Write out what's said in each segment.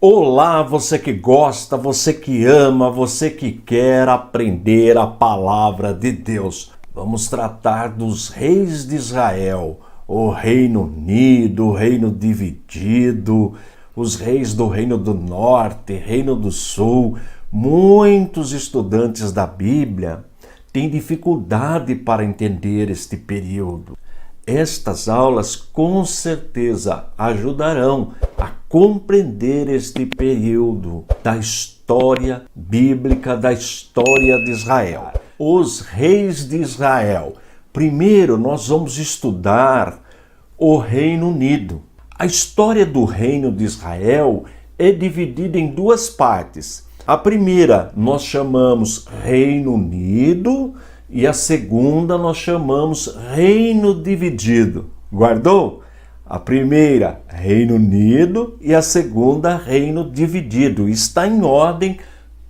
Olá, você que gosta, você que ama, você que quer aprender a palavra de Deus. Vamos tratar dos reis de Israel, o Reino Unido, o Reino Dividido, os reis do Reino do Norte, Reino do Sul. Muitos estudantes da Bíblia têm dificuldade para entender este período. Estas aulas com certeza ajudarão a compreender este período da história bíblica, da história de Israel. Os reis de Israel. Primeiro nós vamos estudar o Reino Unido. A história do Reino de Israel é dividida em duas partes. A primeira nós chamamos Reino Unido e a segunda nós chamamos Reino Dividido. Guardou? A primeira, Reino Unido, e a segunda, Reino Dividido. Está em ordem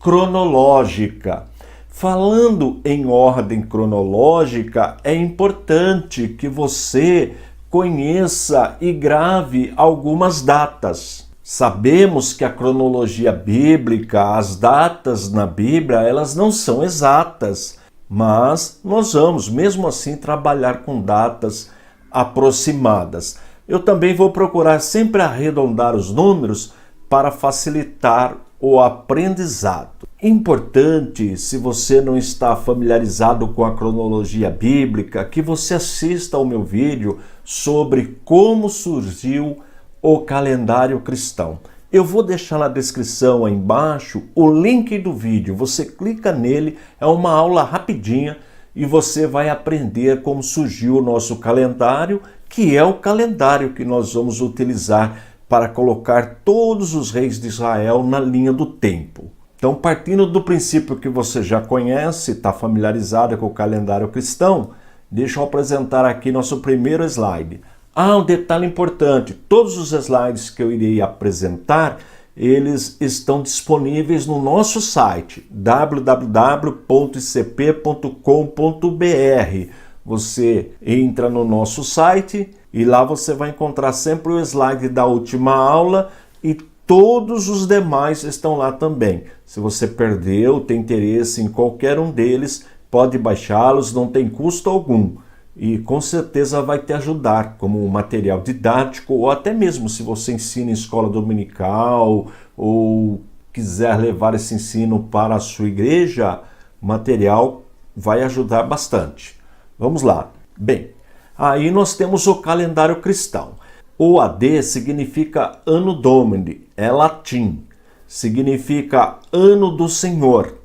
cronológica. Falando em ordem cronológica, é importante que você conheça e grave algumas datas. Sabemos que a cronologia bíblica, as datas na Bíblia, elas não são exatas, mas nós vamos, mesmo assim, trabalhar com datas aproximadas. Eu também vou procurar sempre arredondar os números para facilitar o aprendizado. Importante, se você não está familiarizado com a cronologia bíblica, que você assista ao meu vídeo sobre como surgiu o calendário cristão. Eu vou deixar na descrição aí embaixo o link do vídeo. Você clica nele, é uma aula rapidinha e você vai aprender como surgiu o nosso calendário, que é o calendário que nós vamos utilizar para colocar todos os reis de Israel na linha do tempo. Então, partindo do princípio que você já conhece, está familiarizado com o calendário cristão, deixa eu apresentar aqui nosso primeiro slide. Um detalhe importante, todos os slides que eu irei apresentar, eles estão disponíveis no nosso site, www.icp.com.br. Você entra no nosso site e lá você vai encontrar sempre o slide da última aula e todos os demais estão lá também. Se você perdeu, tem interesse em qualquer um deles, pode baixá-los, não tem custo algum. E com certeza vai te ajudar como material didático, ou até mesmo se você ensina em escola dominical ou quiser levar esse ensino para a sua igreja, o material vai ajudar bastante. Vamos lá. Bem, aí nós temos o calendário cristão. O AD significa Anno Domini, é latim. Significa Ano do Senhor,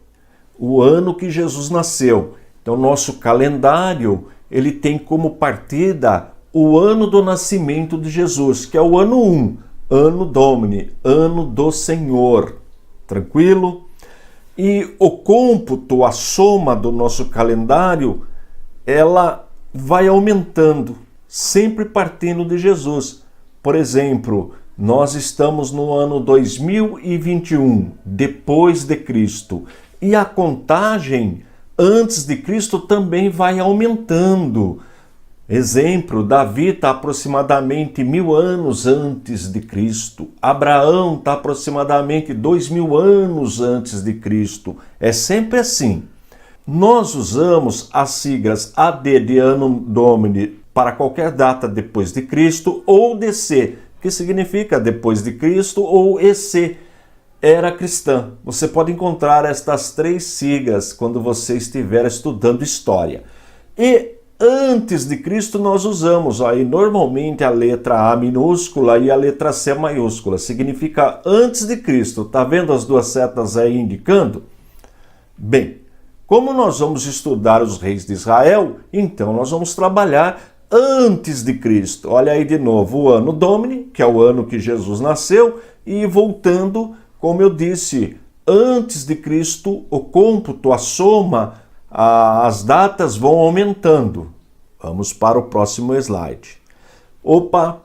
o ano que Jesus nasceu. Então, nosso calendário ele tem como partida o ano do nascimento de Jesus, que é o ano 1, Anno Domini, ano do Senhor. Tranquilo? E o cômputo, a soma do nosso calendário, ela vai aumentando, sempre partindo de Jesus. Por exemplo, nós estamos no ano 2021, depois de Cristo, e a contagem antes de Cristo também vai aumentando. Exemplo, Davi está aproximadamente 1000 anos antes de Cristo. Abraão está aproximadamente 2000 anos antes de Cristo. É sempre assim. Nós usamos as siglas AD de Anno Domini para qualquer data depois de Cristo, ou DC, que significa depois de Cristo, ou EC, era cristã. Você pode encontrar estas três siglas quando você estiver estudando história. E antes de Cristo nós usamos aí normalmente a letra A minúscula e a letra C maiúscula. Significa antes de Cristo. Tá vendo as duas setas aí indicando? Bem, como nós vamos estudar os reis de Israel, então nós vamos trabalhar antes de Cristo. Olha aí de novo o Anno Domini, que é o ano que Jesus nasceu, e voltando, como eu disse, antes de Cristo, o cômputo, a soma, as datas vão aumentando. Vamos para o próximo slide.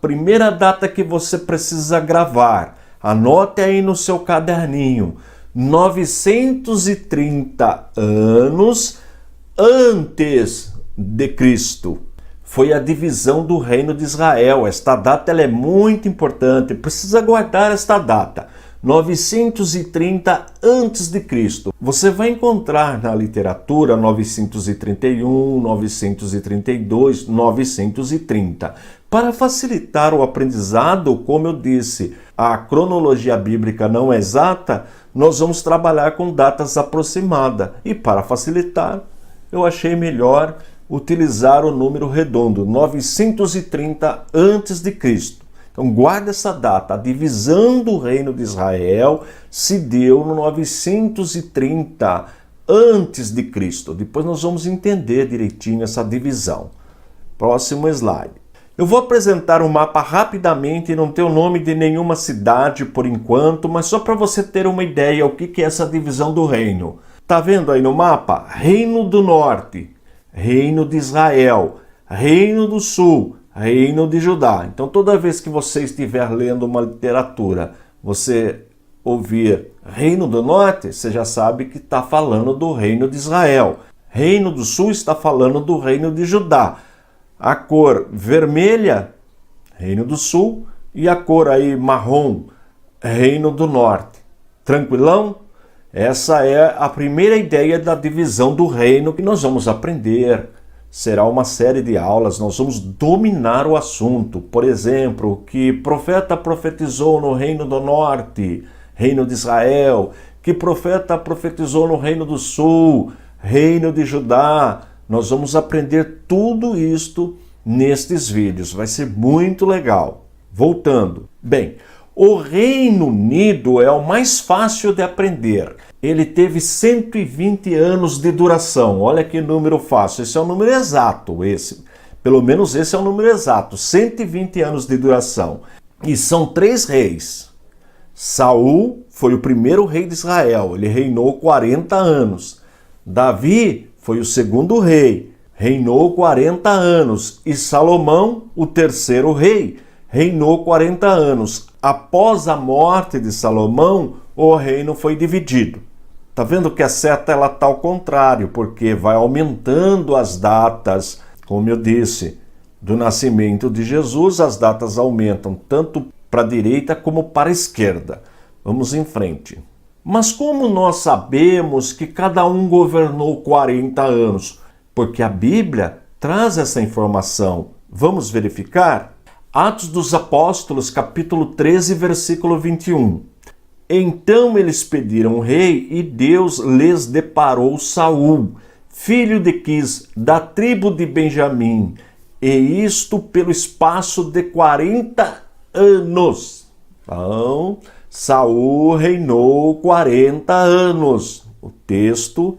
Primeira data que você precisa gravar. Anote aí no seu caderninho. 930 anos antes de Cristo. Foi a divisão do reino de Israel. Esta data ela é muito importante. Precisa guardar esta data. 930 a.C. Você vai encontrar na literatura 931, 932, 930. Para facilitar o aprendizado, como eu disse, a cronologia bíblica não é exata, nós vamos trabalhar com datas aproximadas. E para facilitar, eu achei melhor utilizar o número redondo, 930 a.C. Então guarda essa data. A divisão do reino de Israel se deu no 930 a.C. Depois nós vamos entender direitinho essa divisão. Próximo slide. Eu vou apresentar um mapa rapidamente, não tem o nome de nenhuma cidade por enquanto, mas só para você ter uma ideia o que é essa divisão do reino. Tá vendo aí no mapa? Reino do Norte, Reino de Israel, Reino do Sul, Reino de Judá. Então toda vez que você estiver lendo uma literatura, você ouvir Reino do Norte, você já sabe que está falando do Reino de Israel. Reino do Sul está falando do Reino de Judá. A cor vermelha, Reino do Sul, e a cor aí marrom, Reino do Norte. Tranquilão? Essa é a primeira ideia da divisão do reino que nós vamos aprender. Será uma série de aulas, nós vamos dominar o assunto. Por exemplo, o que profeta profetizou no Reino do Norte, Reino de Israel, que profeta profetizou no Reino do Sul, Reino de Judá. Nós vamos aprender tudo isto nestes vídeos, vai ser muito legal. Voltando. Bem, o Reino Unido é o mais fácil de aprender. Ele teve 120 anos de duração. Olha que número fácil. Esse é o número exato. Pelo menos esse é o número exato. 120 anos de duração. E são 3 reis. Saul foi o primeiro rei de Israel. Ele reinou 40 anos. Davi foi o segundo rei. Reinou 40 anos. E Salomão, o terceiro rei, reinou 40 anos. Após a morte de Salomão, o reino foi dividido. Tá vendo que a seta ela tá ao contrário, porque vai aumentando as datas, como eu disse, do nascimento de Jesus, as datas aumentam tanto para a direita como para a esquerda. Vamos em frente. Mas como nós sabemos que cada um governou 40 anos? Porque a Bíblia traz essa informação. Vamos verificar? Atos dos Apóstolos, capítulo 13, versículo 21. Então eles pediram um rei e Deus lhes deparou Saul, filho de Quis, da tribo de Benjamim, e isto pelo espaço de 40 anos. Então, Saul reinou 40 anos. O texto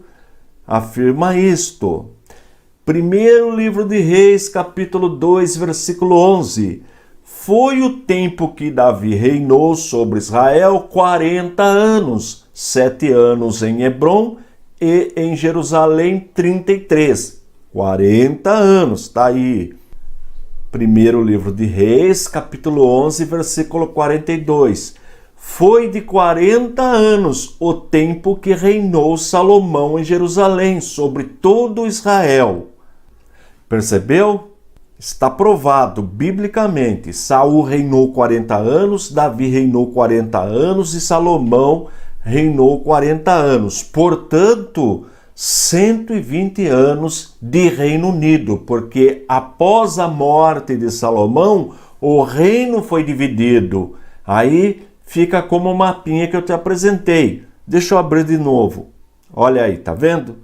afirma isto. Primeiro livro de Reis, capítulo 2, versículo 11. Foi o tempo que Davi reinou sobre Israel 40 anos, 7 anos em Hebrom e em Jerusalém 33. 40 anos, tá aí. Primeiro livro de Reis, capítulo 11, versículo 42. Foi de 40 anos o tempo que reinou Salomão em Jerusalém sobre todo Israel. Percebeu? Está provado biblicamente. Saul reinou 40 anos, Davi reinou 40 anos e Salomão reinou 40 anos. Portanto, 120 anos de Reino Unido, porque após a morte de Salomão, o reino foi dividido. Aí fica como o mapinha que eu te apresentei. Deixa eu abrir de novo. Olha aí, tá vendo?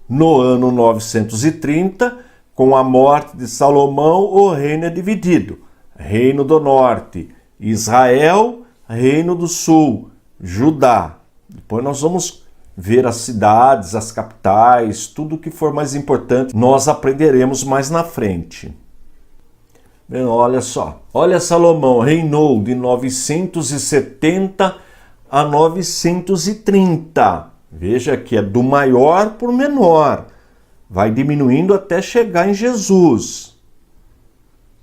No ano 930, com a morte de Salomão, o reino é dividido. Reino do Norte, Israel, Reino do Sul, Judá. Depois nós vamos ver as cidades, as capitais, tudo que for mais importante, nós aprenderemos mais na frente. Bem, olha só. Olha, Salomão reinou de 970 a 930. Veja que é do maior para o menor. Vai diminuindo até chegar em Jesus.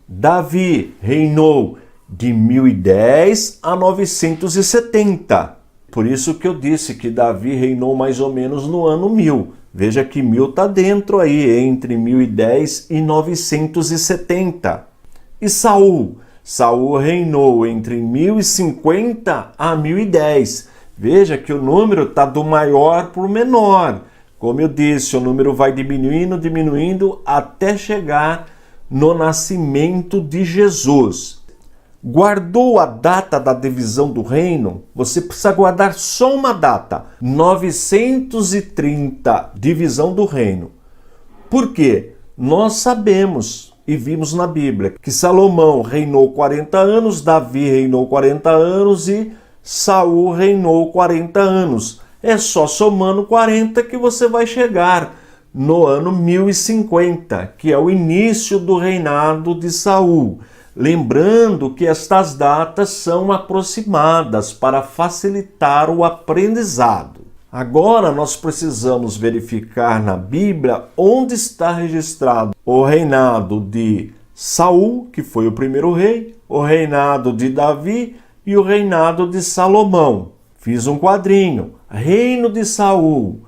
Davi reinou de 1010 a 970. Por isso que eu disse que Davi reinou mais ou menos no ano 1000. Veja que 1000 está dentro aí, entre 1010 e 970. E Saul? Saul reinou entre 1050 a 1010. Veja que o número está do maior para o menor. Como eu disse, o número vai diminuindo, diminuindo, até chegar no nascimento de Jesus. Guardou a data da divisão do reino? Você precisa guardar só uma data, 930, divisão do reino. Por quê? Nós sabemos e vimos na Bíblia que Salomão reinou 40 anos, Davi reinou 40 anos e Saul reinou 40 anos. É só somando 40 que você vai chegar no ano 1050, que é o início do reinado de Saul. Lembrando que estas datas são aproximadas para facilitar o aprendizado. Agora nós precisamos verificar na Bíblia onde está registrado o reinado de Saul, que foi o primeiro rei, o reinado de Davi e o reinado de Salomão. Fiz um quadrinho. Reino de Saul.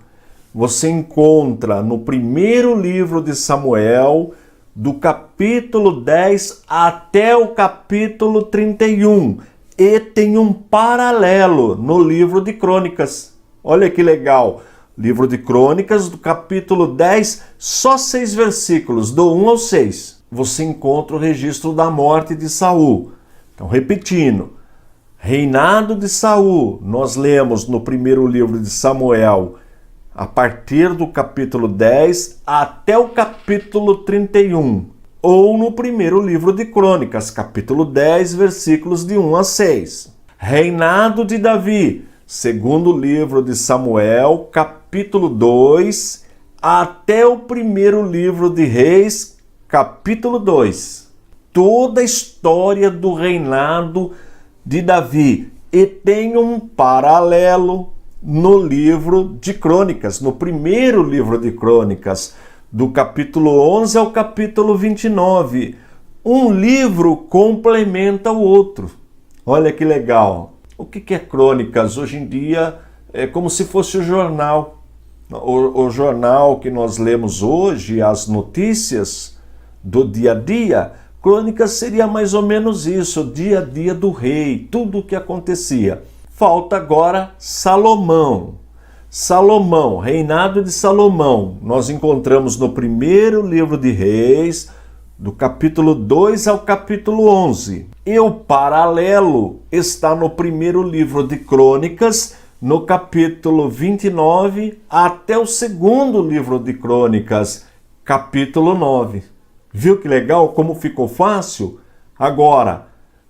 Você encontra no primeiro livro de Samuel, do capítulo 10 até o capítulo 31. E tem um paralelo no livro de Crônicas. Olha que legal. Livro de Crônicas, do capítulo 10, só 6 versículos, do 1 ao 6. Você encontra o registro da morte de Saul. Então, repetindo. Reinado de Saul, nós lemos no primeiro livro de Samuel, a partir do capítulo 10 até o capítulo 31. Ou no primeiro livro de Crônicas, capítulo 10, versículos de 1 a 6. Reinado de Davi, segundo livro de Samuel, capítulo 2, até o primeiro livro de Reis, capítulo 2. Toda a história do reinado de Davi. E tem um paralelo no livro de Crônicas, no primeiro livro de Crônicas, do capítulo 11 ao capítulo 29. Um livro complementa o outro. Olha que legal. O que é Crônicas? Hoje em dia é como se fosse o jornal. O jornal que nós lemos hoje, as notícias do dia a dia. Crônicas seria mais ou menos isso, o dia a dia do rei, tudo o que acontecia. Falta agora Salomão. Salomão, reinado de Salomão. Nós encontramos no primeiro livro de Reis, do capítulo 2 ao capítulo 11. E o paralelo está no primeiro livro de Crônicas, no capítulo 29, até o segundo livro de Crônicas, capítulo 9. Viu que legal como ficou fácil? Agora,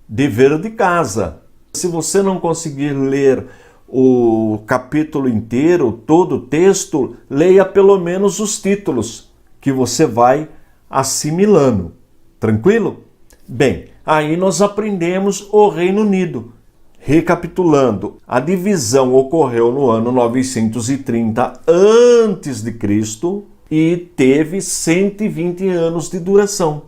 dever de casa. Se você não conseguir ler o capítulo inteiro, todo o texto, leia pelo menos os títulos, que você vai assimilando. Tranquilo? Bem, aí nós aprendemos o Reino Unido. Recapitulando, a divisão ocorreu no ano 930 a.C., e teve 120 anos de duração.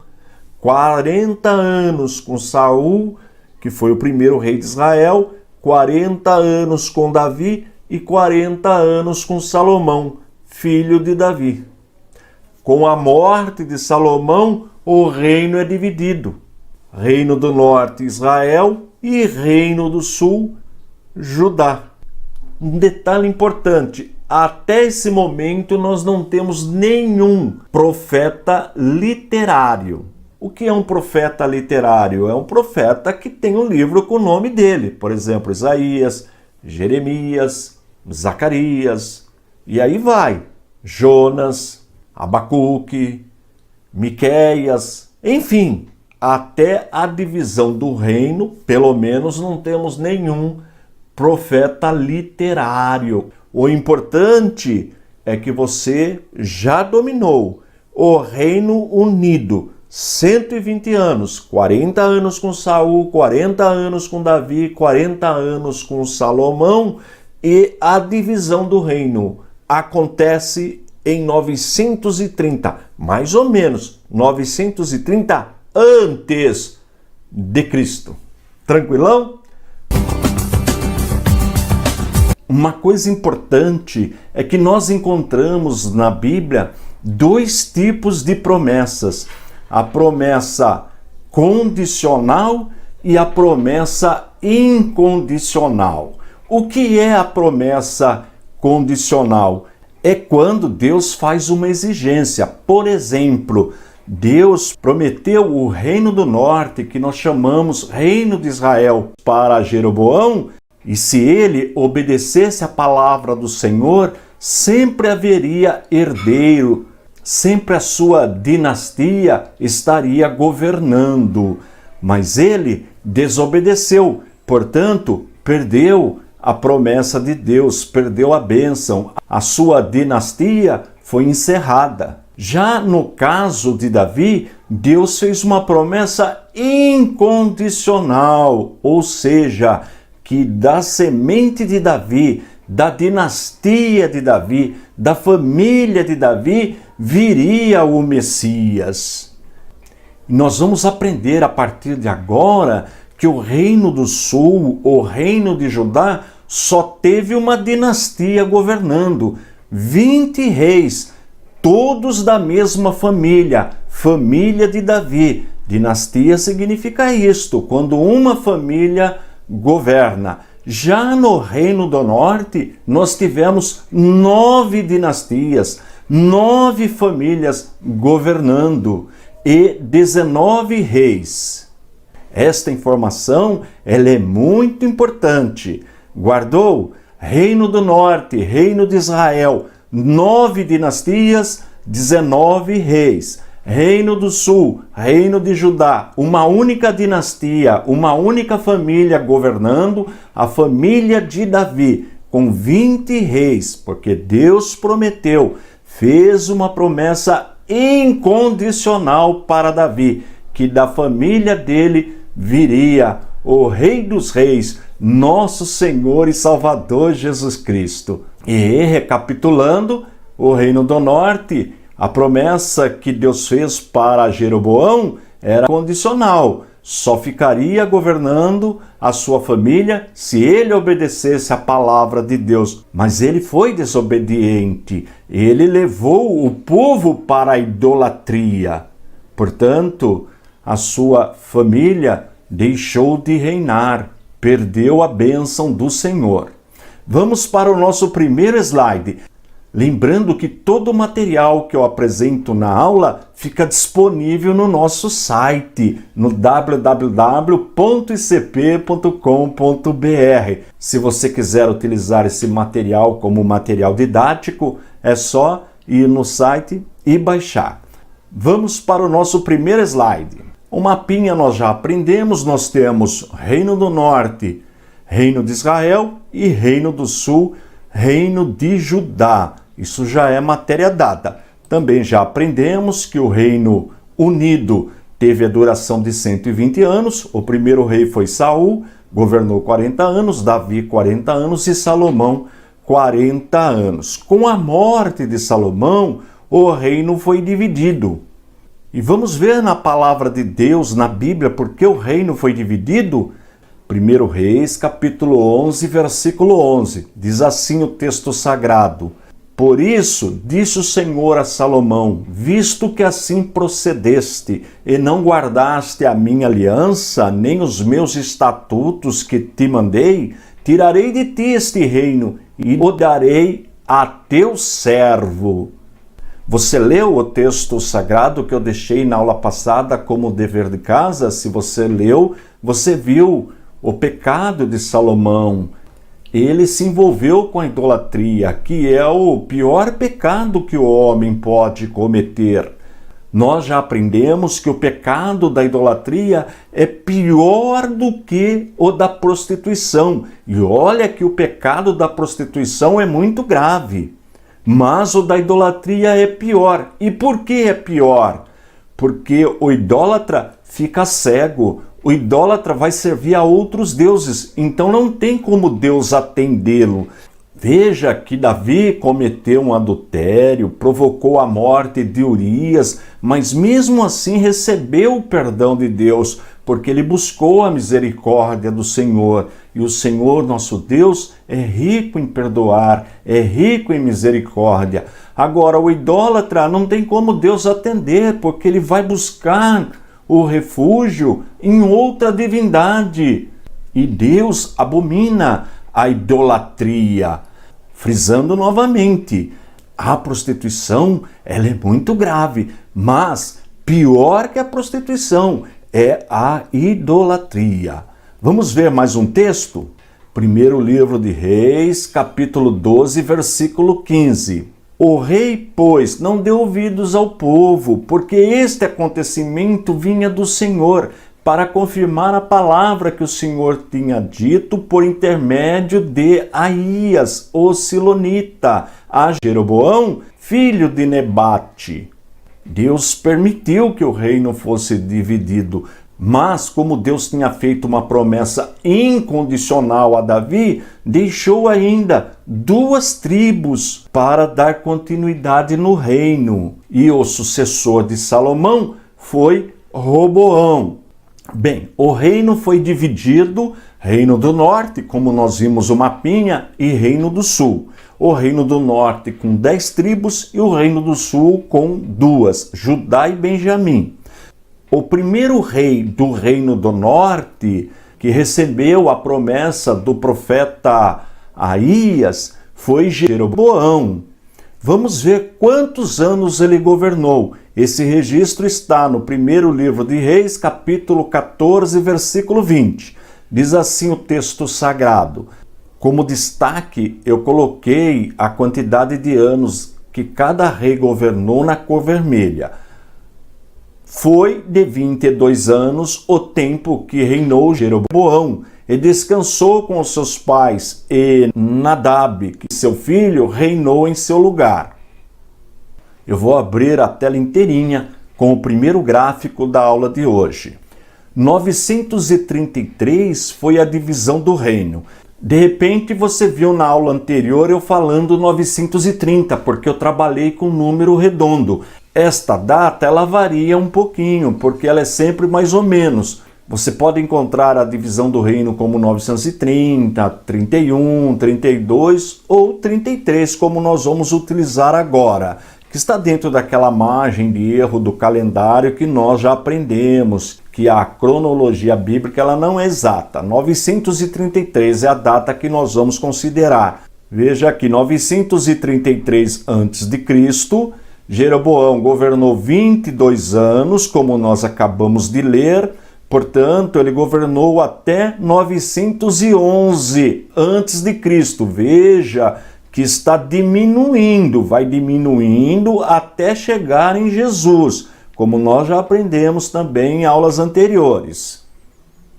40 anos com Saul, que foi o primeiro rei de Israel, 40 anos com Davi e 40 anos com Salomão, filho de Davi. Com a morte de Salomão, o reino é dividido. Reino do Norte, Israel, e Reino do Sul, Judá. Um detalhe importante, até esse momento nós não temos nenhum profeta literário. O que é um profeta literário? É um profeta que tem um livro com o nome dele. Por exemplo, Isaías, Jeremias, Zacarias, e aí vai. Jonas, Abacuque, Miqueias, enfim. Até a divisão do reino, pelo menos não temos nenhum profeta literário. O importante é que você já dominou o Reino Unido. 120 anos, 40 anos com Saul, 40 anos com Davi, 40 anos com Salomão, e a divisão do reino acontece em 930, mais ou menos 930 antes de Cristo. Tranquilão? Uma coisa importante é que nós encontramos na Bíblia 2 tipos de promessas. A promessa condicional e a promessa incondicional. O que é a promessa condicional? É quando Deus faz uma exigência. Por exemplo, Deus prometeu o reino do norte, que nós chamamos Reino de Israel, para Jeroboão, e se ele obedecesse a palavra do Senhor, sempre haveria herdeiro, sempre a sua dinastia estaria governando. Mas ele desobedeceu, portanto, perdeu a promessa de Deus, perdeu a bênção. A sua dinastia foi encerrada. Já no caso de Davi, Deus fez uma promessa incondicional, ou seja, que da semente de Davi, da dinastia de Davi, da família de Davi, viria o Messias. Nós vamos aprender a partir de agora que o reino do sul, o reino de Judá, só teve uma dinastia governando, 20 reis, todos da mesma família, família de Davi. Dinastia significa isto, quando uma família governa. Já no Reino do Norte, nós tivemos 9 dinastias, 9 famílias governando e 19 reis. Esta informação ela é muito importante. Guardou? Reino do Norte, Reino de Israel, 9 dinastias, 19 reis. Reino do Sul, Reino de Judá, uma única dinastia, uma única família governando, a família de Davi, com 20 reis, porque Deus prometeu, fez uma promessa incondicional para Davi, que da família dele viria o Rei dos Reis, nosso Senhor e Salvador Jesus Cristo. E recapitulando, o Reino do Norte, a promessa que Deus fez para Jeroboão era condicional. Só ficaria governando a sua família se ele obedecesse a palavra de Deus. Mas ele foi desobediente. Ele levou o povo para a idolatria. Portanto, a sua família deixou de reinar, perdeu a bênção do Senhor. Vamos para o nosso primeiro slide. Lembrando que todo o material que eu apresento na aula fica disponível no nosso site, no www.icp.com.br. Se você quiser utilizar esse material como material didático, é só ir no site e baixar. Vamos para o nosso primeiro slide. O mapinha nós já aprendemos, nós temos Reino do Norte, Reino de Israel e Reino do Sul, Reino de Judá. Isso já é matéria dada. Também já aprendemos que o Reino Unido teve a duração de 120 anos. O primeiro rei foi Saul, governou 40 anos, Davi 40 anos e Salomão 40 anos. Com a morte de Salomão, o reino foi dividido. E vamos ver na palavra de Deus, na Bíblia, por que o reino foi dividido? 1 Reis, capítulo 11, versículo 11. Diz assim o texto sagrado: Por isso, disse o Senhor a Salomão, visto que assim procedeste e não guardaste a minha aliança, nem os meus estatutos que te mandei, tirarei de ti este reino e o darei a teu servo. Você leu o texto sagrado que eu deixei na aula passada como dever de casa? Se você leu, você viu o pecado de Salomão. Ele se envolveu com a idolatria, que é o pior pecado que o homem pode cometer. Nós já aprendemos que o pecado da idolatria é pior do que o da prostituição. E olha que o pecado da prostituição é muito grave. Mas o da idolatria é pior. E por que é pior? Porque o idólatra fica cego. O idólatra vai servir a outros deuses, então não tem como Deus atendê-lo. Veja que Davi cometeu um adultério, provocou a morte de Urias, mas mesmo assim recebeu o perdão de Deus, porque ele buscou a misericórdia do Senhor. E o Senhor, nosso Deus, é rico em perdoar, é rico em misericórdia. Agora, o idólatra não tem como Deus atender, porque ele vai buscar o refúgio em outra divindade. E Deus abomina a idolatria. Frisando novamente, a prostituição ela é muito grave, mas pior que a prostituição é a idolatria. Vamos ver mais um texto? Primeiro livro de Reis, capítulo 12, versículo 15. O rei, pois, não deu ouvidos ao povo, porque este acontecimento vinha do Senhor, para confirmar a palavra que o Senhor tinha dito por intermédio de Aías, o silonita, a Jeroboão, filho de Nebate. Deus permitiu que o reino fosse dividido, mas como Deus tinha feito uma promessa incondicional a Davi, deixou ainda 2 tribos para dar continuidade no reino. E o sucessor de Salomão foi Roboão. Bem, o reino foi dividido, reino do norte, como nós vimos o mapinha, e reino do sul. O reino do norte com 10 tribos e o reino do sul com 2, Judá e Benjamim. O primeiro rei do reino do norte, que recebeu a promessa do profeta Aías, foi Jeroboão. Vamos ver quantos anos ele governou. Esse registro está no primeiro livro de Reis, capítulo 14, versículo 20. Diz assim o texto sagrado. Como destaque, eu coloquei a quantidade de anos que cada rei governou na cor vermelha. Foi de 22 anos o tempo que reinou Jeroboão, e descansou com os seus pais, e Nadab, que seu filho, reinou em seu lugar. Eu vou abrir a tela inteirinha com o primeiro gráfico da aula de hoje. 933 foi a divisão do reino. De repente você viu na aula anterior eu falando 930, porque eu trabalhei com número redondo. Esta data ela varia um pouquinho, porque ela é sempre mais ou menos. Você pode encontrar a divisão do reino como 930, 31, 32 ou 33, como nós vamos utilizar agora, que está dentro daquela margem de erro do calendário que nós já aprendemos, que a cronologia bíblica ela não é exata. 933 é a data que nós vamos considerar. Veja aqui, 933 a.C., Jeroboão governou 22 anos, como nós acabamos de ler. Portanto, ele governou até 911 a.C. Veja que está diminuindo, vai diminuindo até chegar em Jesus, como nós já aprendemos também em aulas anteriores.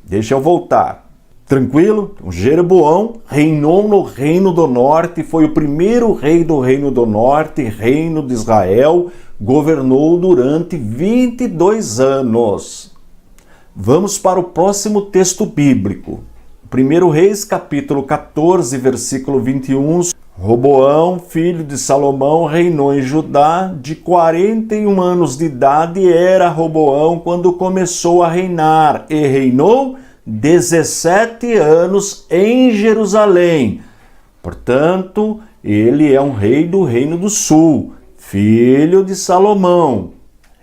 Deixa eu voltar. Tranquilo? Jeroboão reinou no Reino do Norte, foi o primeiro rei do Reino do Norte, Reino de Israel, governou durante 22 anos. Vamos para o próximo texto bíblico. 1 Reis, capítulo 14, versículo 21. Roboão, filho de Salomão, reinou em Judá. De 41 anos de idade era Roboão quando começou a reinar, e reinou 17 anos em Jerusalém. Portanto, ele é um rei do Reino do Sul, filho de Salomão.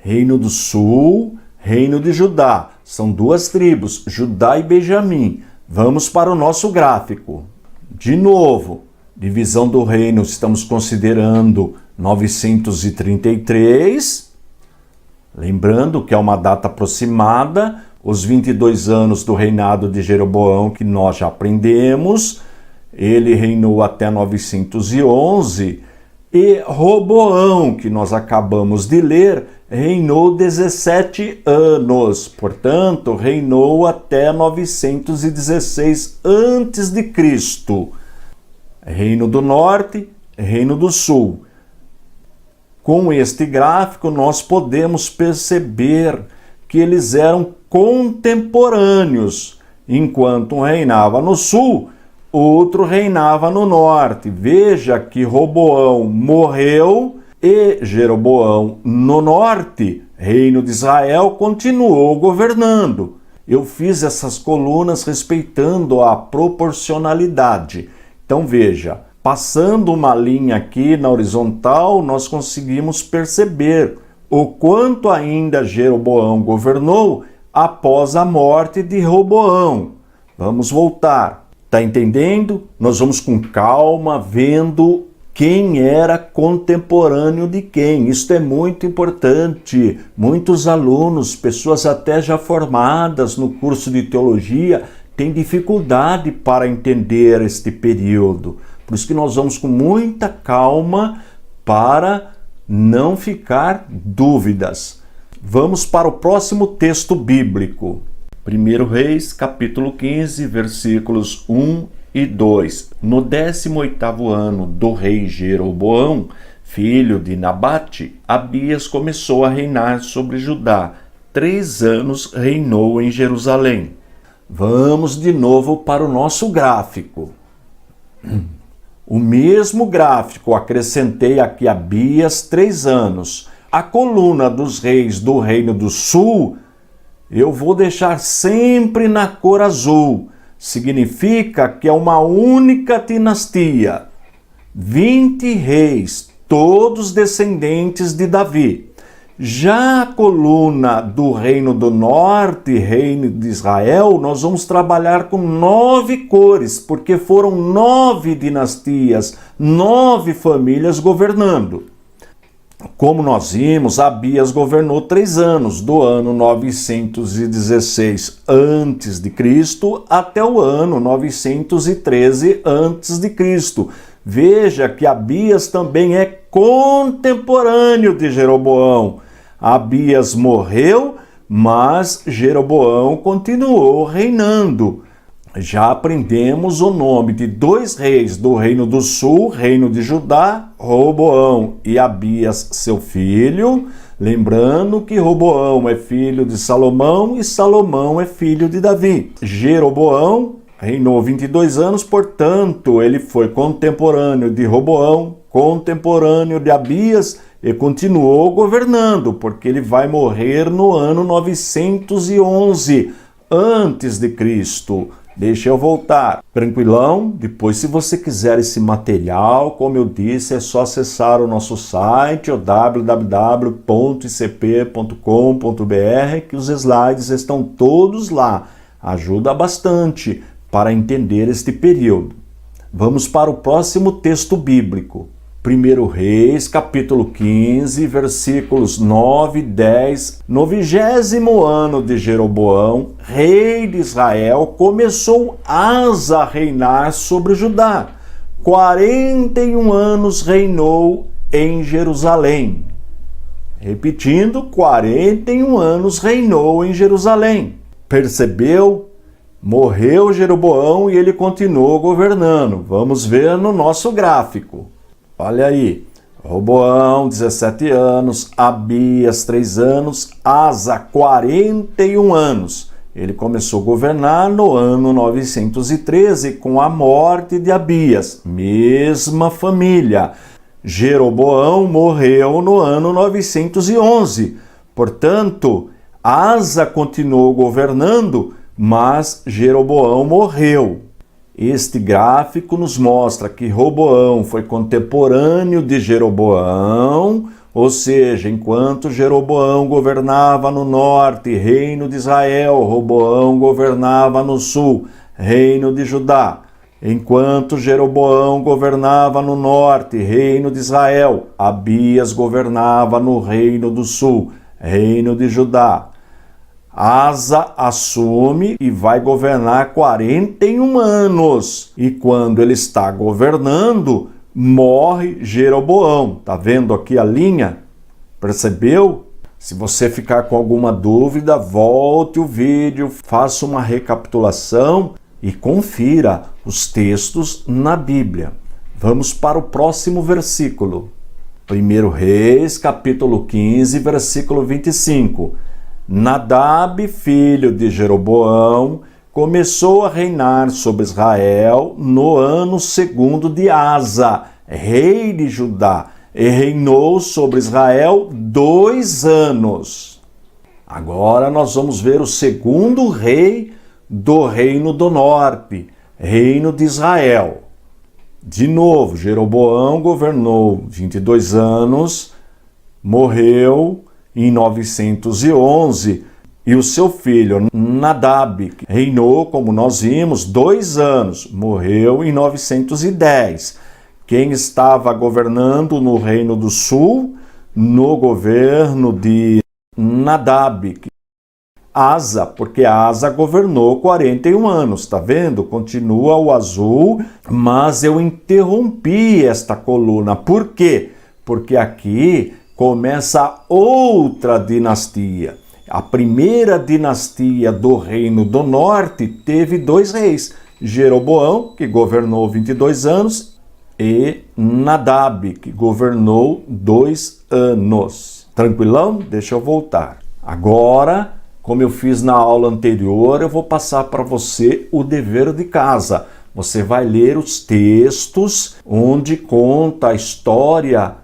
Reino do Sul, Reino de Judá. São 2 tribos, Judá e Benjamim. Vamos para o nosso gráfico. De novo, divisão do reino, estamos considerando 933. Lembrando que é uma data aproximada, os 22 anos do reinado de Jeroboão, que nós já aprendemos. Ele reinou até 911. E Roboão, que nós acabamos de ler, reinou 17 anos. Portanto, reinou até 916 a.C. Reino do Norte, Reino do Sul. Com este gráfico, nós podemos perceber que eles eram contemporâneos. Enquanto um reinava no sul, outro reinava no norte. Veja que Roboão morreu e Jeroboão no norte, reino de Israel, continuou governando. Eu fiz essas colunas respeitando a proporcionalidade. Então veja, passando uma linha aqui na horizontal, nós conseguimos perceber o quanto ainda Jeroboão governou após a morte de Roboão. Vamos voltar. Tá entendendo? Nós vamos com calma vendo quem era contemporâneo de quem. Isso é muito importante. Muitos alunos, pessoas até já formadas no curso de teologia, têm dificuldade para entender este período. Por isso que nós vamos com muita calma para não ficar dúvidas. Vamos para o próximo texto bíblico. 1 Reis, capítulo 15, versículos 1 e 2. No 18º ano do rei Jeroboão, filho de Nabate, Abias começou a reinar sobre Judá. 3 anos reinou em Jerusalém. Vamos de novo para o nosso gráfico. O mesmo gráfico, acrescentei aqui Abias 3 anos. A coluna dos reis do Reino do Sul, eu vou deixar sempre na cor azul. Significa que é uma única dinastia. 20 reis, todos descendentes de Davi. Já a coluna do Reino do Norte, Reino de Israel, nós vamos trabalhar com 9 cores, porque foram 9 dinastias, 9 famílias governando. Como nós vimos, Abias governou 3 anos, do ano 916 a.C. até o ano 913 a.C. Veja que Abias também é contemporâneo de Jeroboão. Abias morreu, mas Jeroboão continuou reinando. Já aprendemos o nome de 2 reis do Reino do Sul, Reino de Judá, Roboão e Abias, seu filho. Lembrando que Roboão é filho de Salomão e Salomão é filho de Davi. Jeroboão reinou 22 anos, portanto, ele foi contemporâneo de Roboão, contemporâneo de Abias e continuou governando, porque ele vai morrer no ano 911 a.C. Deixa eu voltar. Tranquilão? Depois, se você quiser esse material, como eu disse, é só acessar o nosso site, o www.icp.com.br, que os slides estão todos lá. Ajuda bastante para entender este período. Vamos para o próximo texto bíblico. 1 Reis, capítulo 15, versículos 9 e 10. No 20º ano de Jeroboão, rei de Israel, começou Asa a reinar sobre Judá. 41 anos reinou em Jerusalém. Repetindo, 41 anos reinou em Jerusalém. Percebeu? Morreu Jeroboão e ele continuou governando. Vamos ver no nosso gráfico. Olha aí, Roboão, 17 anos, Abias, 3 anos, Asa, 41 anos. Ele começou a governar no ano 913 com a morte de Abias, mesma família. Jeroboão morreu no ano 911. Portanto, Asa continuou governando, mas Jeroboão morreu. Este gráfico nos mostra que Roboão foi contemporâneo de Jeroboão, ou seja, enquanto Jeroboão governava no norte, reino de Israel, Roboão governava no sul, reino de Judá. Enquanto Jeroboão governava no norte, reino de Israel, Abias governava no reino do sul, reino de Judá. Asa assume e vai governar 41 anos. E quando ele está governando, morre Jeroboão. Tá vendo aqui a linha? Percebeu? Se você ficar com alguma dúvida, volte o vídeo, faça uma recapitulação e confira os textos na Bíblia. Vamos para o próximo versículo. 1 Reis, capítulo 15, versículo 25. Nadab, filho de Jeroboão, começou a reinar sobre Israel no ano 2º de Asa, rei de Judá, e reinou sobre Israel 2 anos. Agora nós vamos ver o 2º rei do Reino do Norte, reino de Israel. De novo, Jeroboão governou 22 anos, morreu, em 911 e o seu filho Nadab reinou, como nós vimos, 2 anos, morreu em 910. Quem estava governando no Reino do Sul, no governo de Nadab? Asa, porque Asa governou 41 anos, tá vendo? Continua o azul, mas eu interrompi esta coluna. Por quê? Porque aqui começa outra dinastia. A primeira dinastia do Reino do Norte teve 2 reis, Jeroboão, que governou 22 anos, e Nadab, que governou 2 anos. Tranquilão? Deixa eu voltar. Agora, como eu fiz na aula anterior, eu vou passar para você o dever de casa. Você vai ler os textos onde conta a história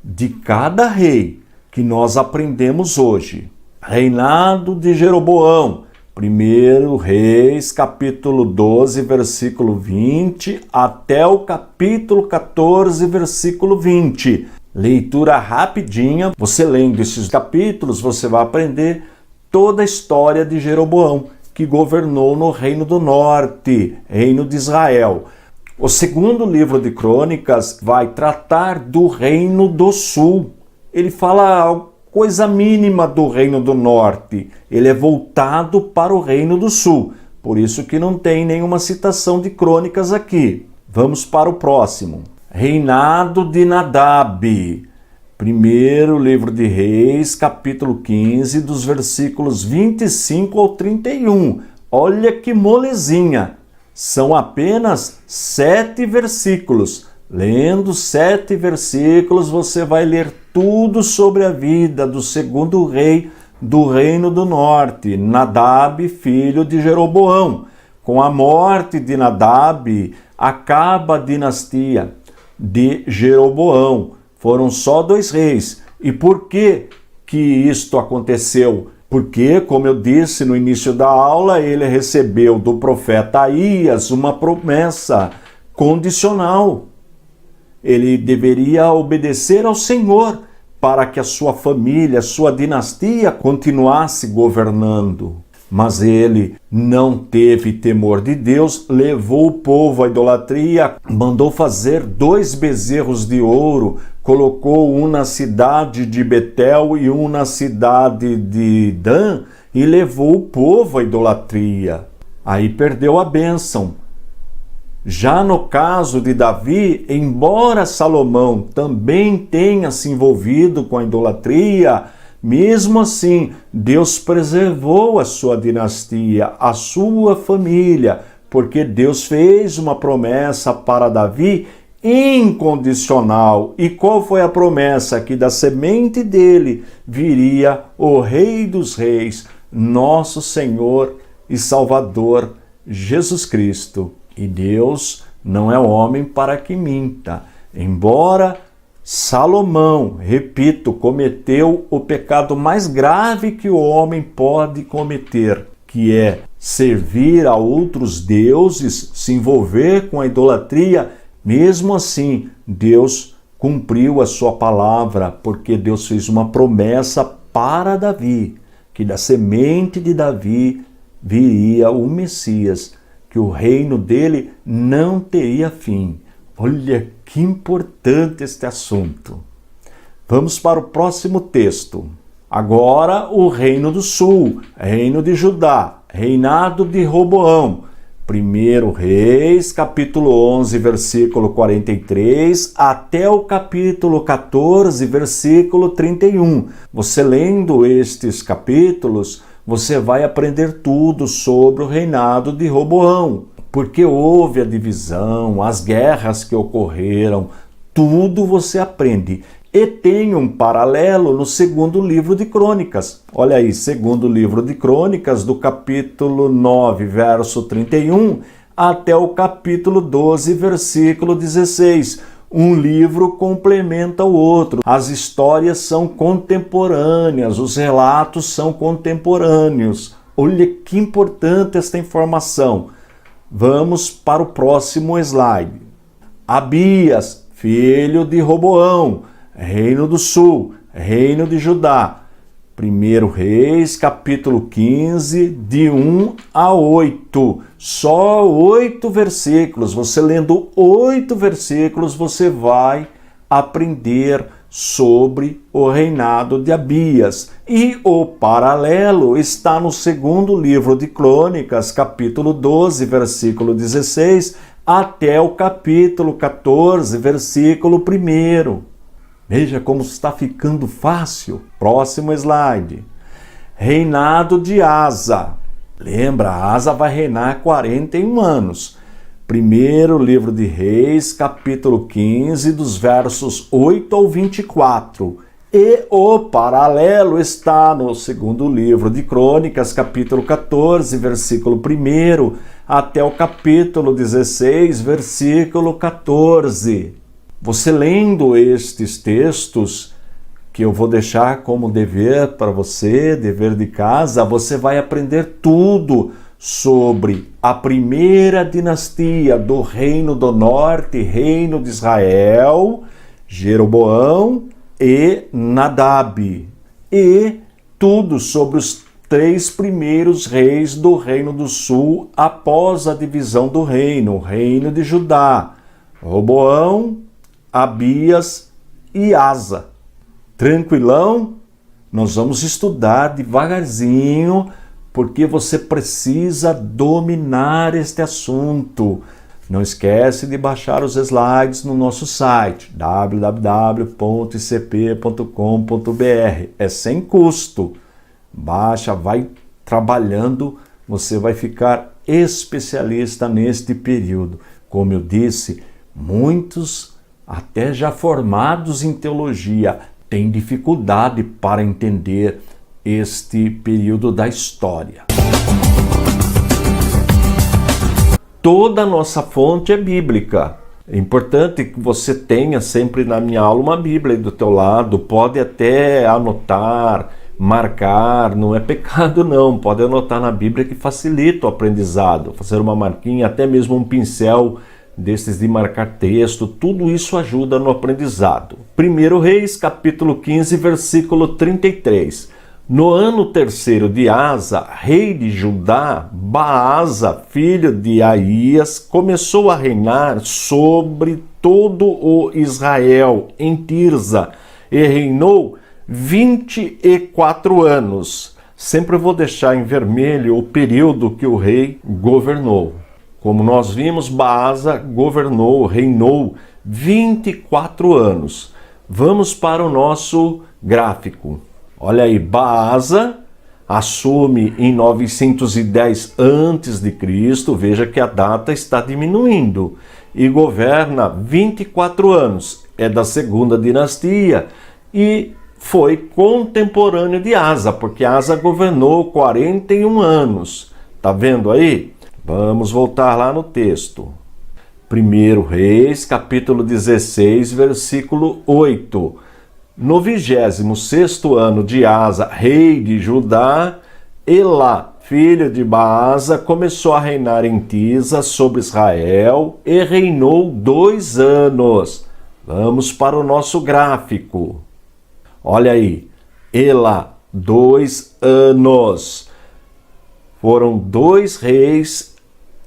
de cada rei que nós aprendemos hoje. Reinado de Jeroboão, 1 Reis, capítulo 12, versículo 20, até o capítulo 14, versículo 20. Leitura rapidinha. Você lendo esses capítulos, você vai aprender toda a história de Jeroboão, que governou no Reino do Norte, Reino de Israel. O segundo livro de Crônicas vai tratar do Reino do Sul. Ele fala coisa mínima do Reino do Norte. Ele é voltado para o Reino do Sul. Por isso que não tem nenhuma citação de Crônicas aqui. Vamos para o próximo. Reinado de Nadab. 1º livro de Reis, capítulo 15, dos versículos 25 ao 31. Olha que molezinha! São apenas 7 versículos. Lendo 7 versículos, você vai ler tudo sobre a vida do segundo rei do Reino do Norte, Nadab, filho de Jeroboão. Com a morte de Nadab, acaba a dinastia de Jeroboão. Foram só 2 reis. E por que isto aconteceu? Porque, como eu disse no início da aula, ele recebeu do profeta Aías uma promessa condicional. Ele deveria obedecer ao Senhor para que a sua família, a sua dinastia continuasse governando. Mas ele não teve temor de Deus, levou o povo à idolatria, mandou fazer 2 bezerros de ouro, colocou um na cidade de Betel e um na cidade de Dan e levou o povo à idolatria. Aí perdeu a bênção. Já no caso de Davi, embora Salomão também tenha se envolvido com a idolatria, mesmo assim, Deus preservou a sua dinastia, a sua família, porque Deus fez uma promessa para Davi incondicional. E qual foi a promessa? Que da semente dele viria o Rei dos Reis, nosso Senhor e Salvador, Jesus Cristo. E Deus não é homem para que minta. Embora Salomão, repito, cometeu o pecado mais grave que o homem pode cometer, que é servir a outros deuses, se envolver com a idolatria. Mesmo assim, Deus cumpriu a sua palavra, porque Deus fez uma promessa para Davi, que da semente de Davi viria o Messias, que o reino dele não teria fim. Olha que importante este assunto. Vamos para o próximo texto. Agora o Reino do Sul, Reino de Judá, reinado de Roboão. 1 Reis, capítulo 11, versículo 43, até o capítulo 14, versículo 31. Você lendo estes capítulos, você vai aprender tudo sobre o reinado de Roboão. Porque houve a divisão, as guerras que ocorreram, tudo você aprende. E tem um paralelo no segundo livro de Crônicas. Olha aí, segundo livro de Crônicas, do capítulo 9, verso 31, até o capítulo 12, versículo 16. Um livro complementa o outro. As histórias são contemporâneas, os relatos são contemporâneos. Olha que importante esta informação. Vamos para o próximo slide. Abias, filho de Roboão, Reino do Sul, Reino de Judá. 1 Reis, capítulo 15, de 1 a 8. Só 8 versículos. Você lendo 8 versículos, você vai aprender sobre o reinado de Abias. E o paralelo está no segundo livro de Crônicas, capítulo 12, versículo 16, até o capítulo 14, versículo 1. Veja como está ficando fácil. Próximo slide. Reinado de Asa. Lembra, Asa vai reinar 41 anos. Primeiro livro de Reis, capítulo 15, dos versos 8 ao 24. E o paralelo está no segundo livro de Crônicas, capítulo 14, versículo 1, até o capítulo 16, versículo 14. Você lendo estes textos, que eu vou deixar como dever para você, dever de casa, você vai aprender tudo sobre a primeira dinastia do Reino do Norte, Reino de Israel, Jeroboão e Nadab. E tudo sobre os 3 primeiros reis do Reino do Sul após a divisão do reino, o Reino de Judá, Roboão, Abias e Asa. Tranquilão? Nós vamos estudar devagarzinho, porque você precisa dominar este assunto. Não esquece de baixar os slides no nosso site, www.icp.com.br. É sem custo. Baixa, vai trabalhando, você vai ficar especialista neste período. Como eu disse, muitos, até já formados em teologia, têm dificuldade para entender este período da história. Toda a nossa fonte é bíblica. É importante que você tenha sempre na minha aula uma Bíblia aí do teu lado. Pode até anotar, marcar, não é pecado não. Pode anotar na Bíblia que facilita o aprendizado. Fazer uma marquinha, até mesmo um pincel desses de marcar texto, tudo isso ajuda no aprendizado. 1 Reis, capítulo 15, versículo 33. No ano 3º de Asa, rei de Judá, Baasa, filho de Aías, começou a reinar sobre todo o Israel em Tirza e reinou 24 anos. Sempre vou deixar em vermelho o período que o rei governou. Como nós vimos, Baasa reinou 24 anos. Vamos para o nosso gráfico. Olha aí, Baasa assume em 910 a.C., veja que a data está diminuindo, e governa 24 anos. É da segunda dinastia e foi contemporâneo de Asa, porque Asa governou 41 anos. Tá vendo aí? Vamos voltar lá no texto. 1 Reis, capítulo 16, versículo 8. No 26º ano de Asa, rei de Judá, Elá, filho de Baasa, começou a reinar em Tirza sobre Israel e reinou 2 anos. Vamos para o nosso gráfico. Olha aí, Elá, 2 anos. Foram 2 reis,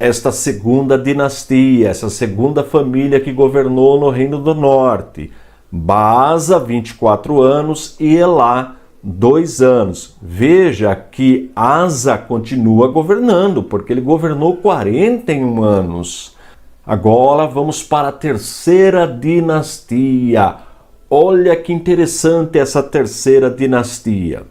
esta segunda dinastia, essa segunda família que governou no Reino do Norte. Baasa, 24 anos, e Elá, 2 anos. Veja que Asa continua governando, porque ele governou 41 anos. Agora vamos para a terceira dinastia. Olha que interessante essa terceira dinastia.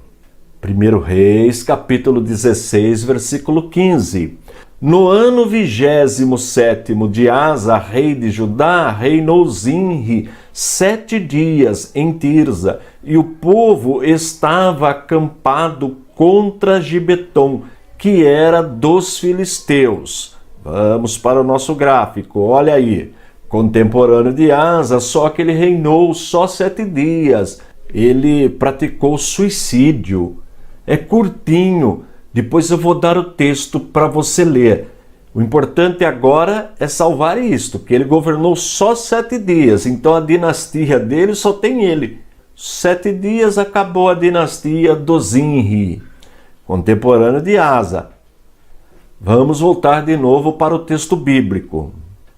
1 Reis, capítulo 16, versículo 15. No ano 27º de Asa, rei de Judá, reinou Zinri 7 dias em Tirza, e o povo estava acampado contra Gibeton, que era dos filisteus. Vamos para o nosso gráfico, olha aí. Contemporâneo de Asa, só que ele reinou só 7 dias. Ele praticou suicídio. É curtinho. Depois eu vou dar o texto para você ler. O importante agora é salvar isto, que ele governou só 7 dias. Então a dinastia dele só tem ele. 7 dias acabou a dinastia dos Zinri, contemporâneo de Asa. Vamos voltar de novo para o texto bíblico.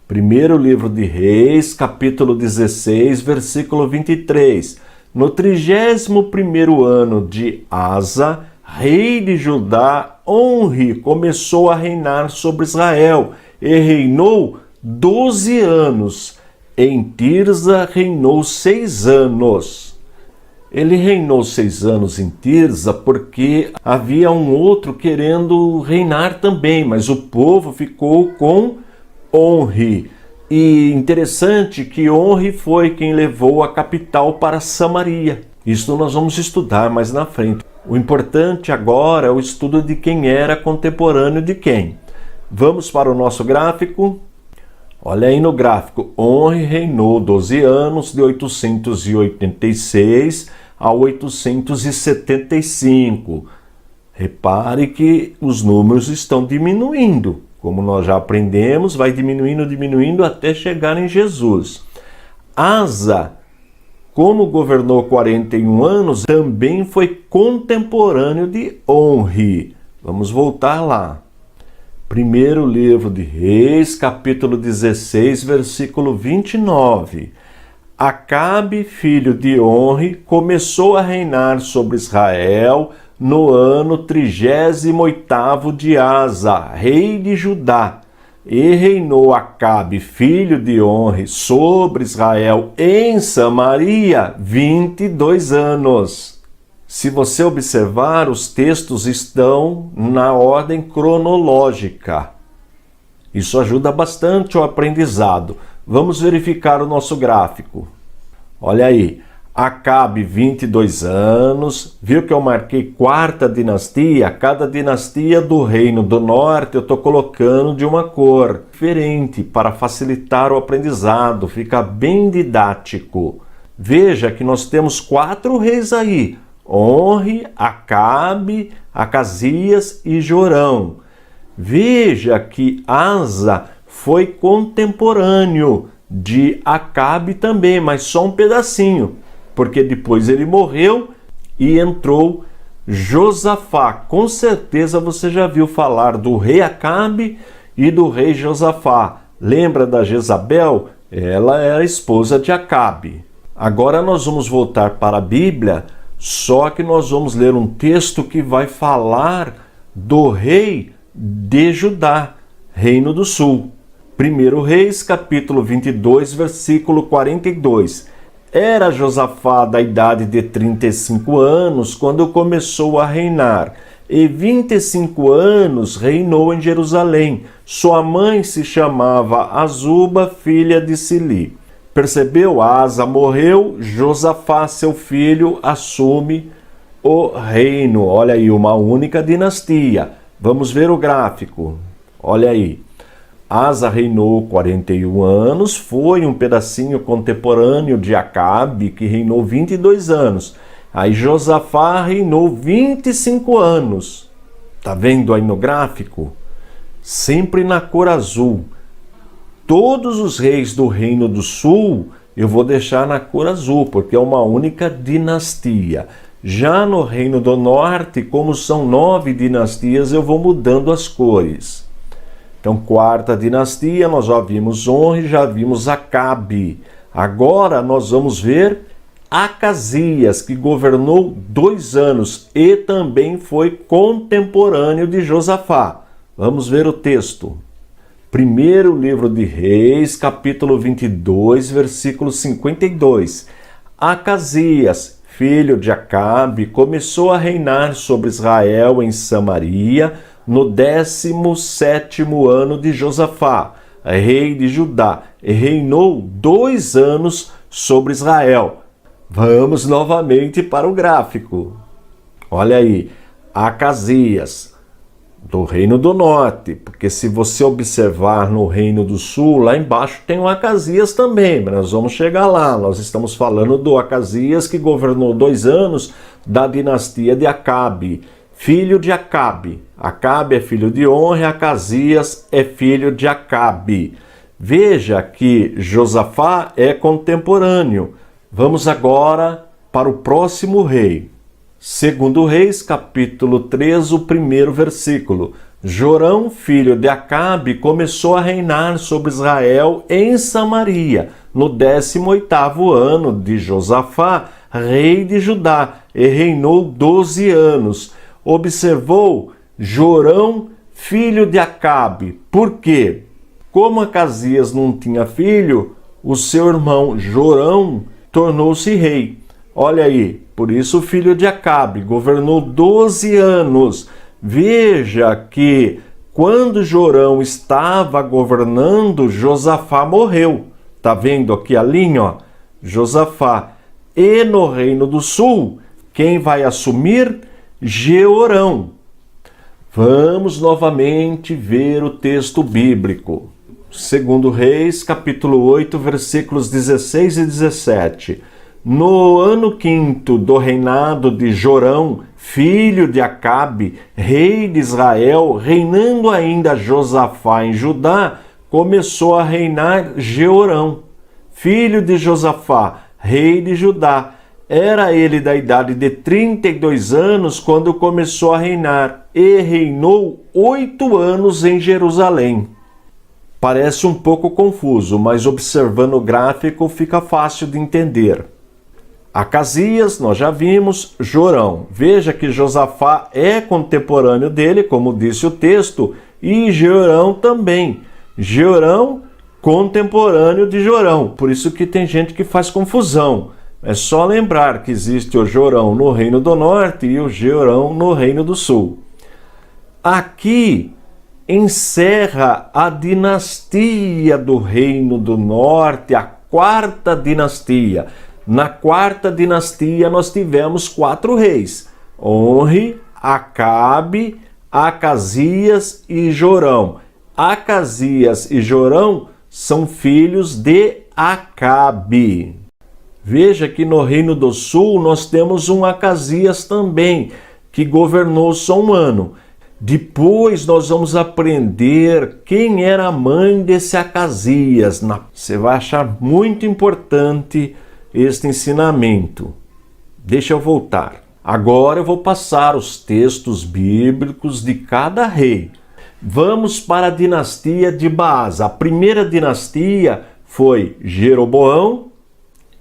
Primeiro livro de Reis, capítulo 16, versículo 23. No 31º ano de Asa, rei de Judá, Onri começou a reinar sobre Israel e reinou 12 anos. Em Tirza reinou 6 anos. Ele reinou 6 anos em Tirza porque havia um outro querendo reinar também, mas o povo ficou com Onri. E interessante que Onri foi quem levou a capital para Samaria. Isso nós vamos estudar mais na frente. O importante agora é o estudo de quem era contemporâneo de quem. Vamos para o nosso gráfico. Olha aí no gráfico. Onri reinou 12 anos, de 886 a 875. Repare que os números estão diminuindo. Como nós já aprendemos, vai diminuindo até chegar em Jesus. Asa, como governou 41 anos, também foi contemporâneo de Onri. Vamos voltar lá. Primeiro livro de Reis, capítulo 16, versículo 29. Acabe, filho de Onri, começou a reinar sobre Israel no ano 38º de Asa, rei de Judá. E reinou Acabe, filho de Onri, sobre Israel em Samaria 22 anos. Se você observar, os textos estão na ordem cronológica. Isso ajuda bastante o aprendizado. Vamos verificar o nosso gráfico. Olha aí, Acabe 22 anos, viu que eu marquei 4ª dinastia? Cada dinastia do Reino do Norte eu estou colocando de uma cor diferente para facilitar o aprendizado, fica bem didático. Veja que nós temos 4 reis aí, Onri, Acabe, Acasias e Jorão. Veja que Asa foi contemporâneo de Acabe também, mas só um pedacinho, porque depois ele morreu e entrou Josafá. Com certeza você já viu falar do rei Acabe e do rei Josafá. Lembra da Jezabel? Ela era esposa de Acabe. Agora nós vamos voltar para a Bíblia, só que nós vamos ler um texto que vai falar do rei de Judá, Reino do Sul. 1 Reis, capítulo 22, versículo 42. Era Josafá da idade de 35 anos quando começou a reinar, e 25 anos reinou em Jerusalém. Sua mãe se chamava Azuba, filha de Sili. Percebeu? Asa morreu, Josafá, seu filho, assume o reino. Olha aí, uma única dinastia. Vamos ver o gráfico. Olha aí. Asa reinou 41 anos, foi um pedacinho contemporâneo de Acabe, que reinou 22 anos. Aí Josafá reinou 25 anos. Tá vendo aí no gráfico? Sempre na cor azul. Todos os reis do Reino do Sul eu vou deixar na cor azul, porque é uma única dinastia. Já no Reino do Norte, como são 9 dinastias, eu vou mudando as cores. Então, 4ª dinastia, nós já vimos Onri, já vimos Acabe. Agora nós vamos ver Acasias, que governou 2 anos e também foi contemporâneo de Josafá. Vamos ver o texto. Primeiro livro de Reis, capítulo 22, versículo 52. Acasias, filho de Acabe, começou a reinar sobre Israel em Samaria no 17º ano de Josafá, rei de Judá, e reinou 2 anos sobre Israel. Vamos novamente para o gráfico. Olha aí, Acasias, do Reino do Norte, porque se você observar no Reino do Sul, lá embaixo tem o Acasias também, mas nós vamos chegar lá. Nós estamos falando do Acasias, que governou 2 anos da dinastia de Acabe, filho de Acabe. Acabe é filho de Onri, Acasias é filho de Acabe. Veja que Josafá é contemporâneo. Vamos agora para o próximo rei. Segundo Reis, capítulo 3, o primeiro versículo. Jorão, filho de Acabe, começou a reinar sobre Israel em Samaria, no 18º ano de Josafá, rei de Judá, e reinou 12 anos. Observou Jorão, filho de Acabe. Por quê? Como Acasias não tinha filho, o seu irmão Jorão tornou-se rei. Olha aí, por isso o filho de Acabe governou 12 anos. Veja que quando Jorão estava governando, Josafá morreu. Tá vendo aqui a linha, ó? Josafá. E no Reino do Sul, quem vai assumir? Jeorão. Vamos novamente ver o texto bíblico. Segundo Reis, capítulo 8, versículos 16 e 17. No ano 5º do reinado de Jorão, filho de Acabe, rei de Israel, reinando ainda Josafá em Judá, começou a reinar Jeorão, filho de Josafá, rei de Judá. Era ele da idade de 32 anos quando começou a reinar e reinou 8 anos em Jerusalém. Parece um pouco confuso, mas observando o gráfico fica fácil de entender. Acasias, nós já vimos, Jorão. Veja que Josafá é contemporâneo dele, como disse o texto, e Jeorão também. Jeorão, contemporâneo de Jorão. Por isso que tem gente que faz confusão. É só lembrar que existe o Jorão no Reino do Norte e o Jeorão no Reino do Sul. Aqui encerra a dinastia do Reino do Norte, a 4ª dinastia. Na 4ª dinastia nós tivemos 4 reis: Onri, Acabe, Acasias e Jorão. Acasias e Jorão são filhos de Acabe. Veja que no Reino do Sul nós temos um Acasias também, que governou só um ano. Depois nós vamos aprender quem era a mãe desse Acasias. Você vai achar muito importante este ensinamento. Deixa eu voltar. Agora eu vou passar os textos bíblicos de cada rei. Vamos para a dinastia de Baasa. A primeira dinastia foi Jeroboão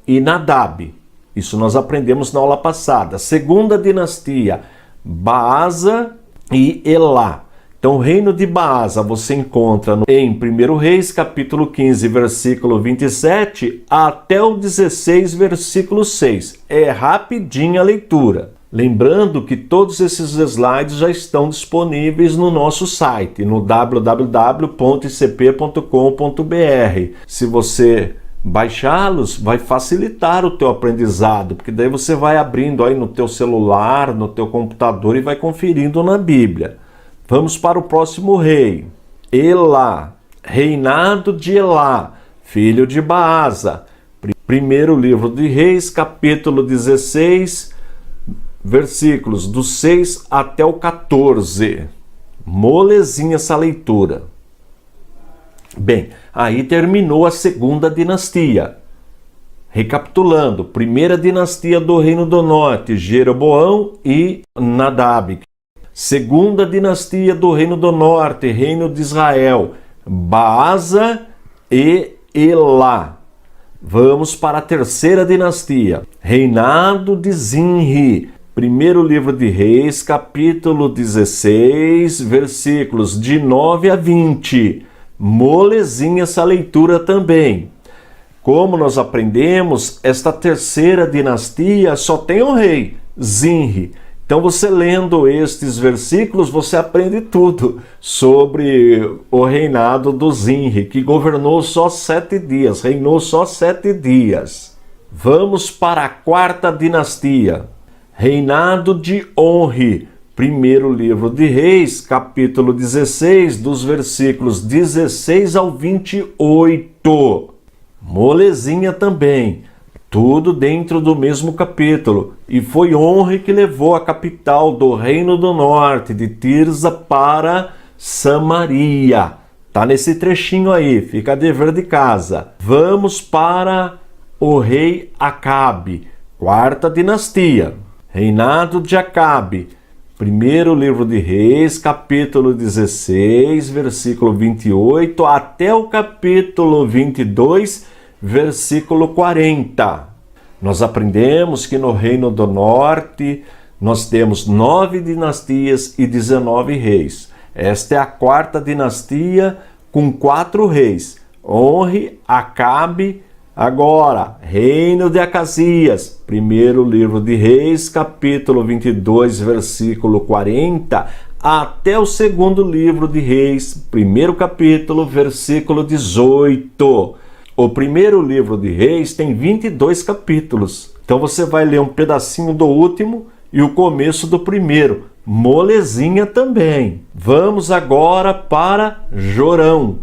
e Nadab. Isso nós aprendemos na aula passada. Segunda dinastia, Baasa e Elá. Então, o reino de Baasa você encontra em 1 Reis, capítulo 15, versículo 27, até o 16, versículo 6. É rapidinha a leitura. Lembrando que todos esses slides já estão disponíveis no nosso site, no www.icp.com.br. Se você baixá-los, vai facilitar o teu aprendizado, porque daí você vai abrindo aí no teu celular, no teu computador e vai conferindo na Bíblia. Vamos para o próximo rei. Elá, reinado de Elá, filho de Baasa. Primeiro livro de Reis, capítulo 16, versículos do 6 até o 14. Molezinha essa leitura. Bem, aí terminou a segunda dinastia. Recapitulando, primeira dinastia do Reino do Norte, Jeroboão e Nadab. Segunda dinastia do Reino do Norte, Reino de Israel, Baasa e Elá. Vamos para a terceira dinastia, reinado de Zinri. Primeiro livro de Reis, capítulo 16, versículos de 9 a 20. Molezinha essa leitura também. Como nós aprendemos, esta terceira dinastia só tem um rei, Zinri. Então você lendo estes versículos, você aprende tudo sobre o reinado do Zinri, que governou só 7 dias, reinou só 7 dias. Vamos para a quarta dinastia, reinado de Onri. Primeiro livro de Reis, capítulo 16, dos versículos 16 ao 28. Molezinha também. Tudo dentro do mesmo capítulo. E foi Onri que levou a capital do Reino do Norte, de Tirza, para Samaria. Tá nesse trechinho aí, fica a dever de casa. Vamos para o rei Acabe. quarta dinastia, reinado de Acabe. Primeiro livro de Reis, capítulo 16, versículo 28, até o capítulo 22, versículo 40. Nós aprendemos que no Reino do Norte nós temos 9 dinastias e 19 reis. Esta é a quarta dinastia com 4 reis. Honre, Acabe, agora, Reino de Acasias. Primeiro livro de Reis, capítulo 22, versículo 40, até o segundo livro de Reis, primeiro capítulo, versículo 18. O primeiro livro de Reis tem 22 capítulos. Então você vai ler um pedacinho do último e o começo do primeiro. Molezinha também. Vamos agora para Jorão,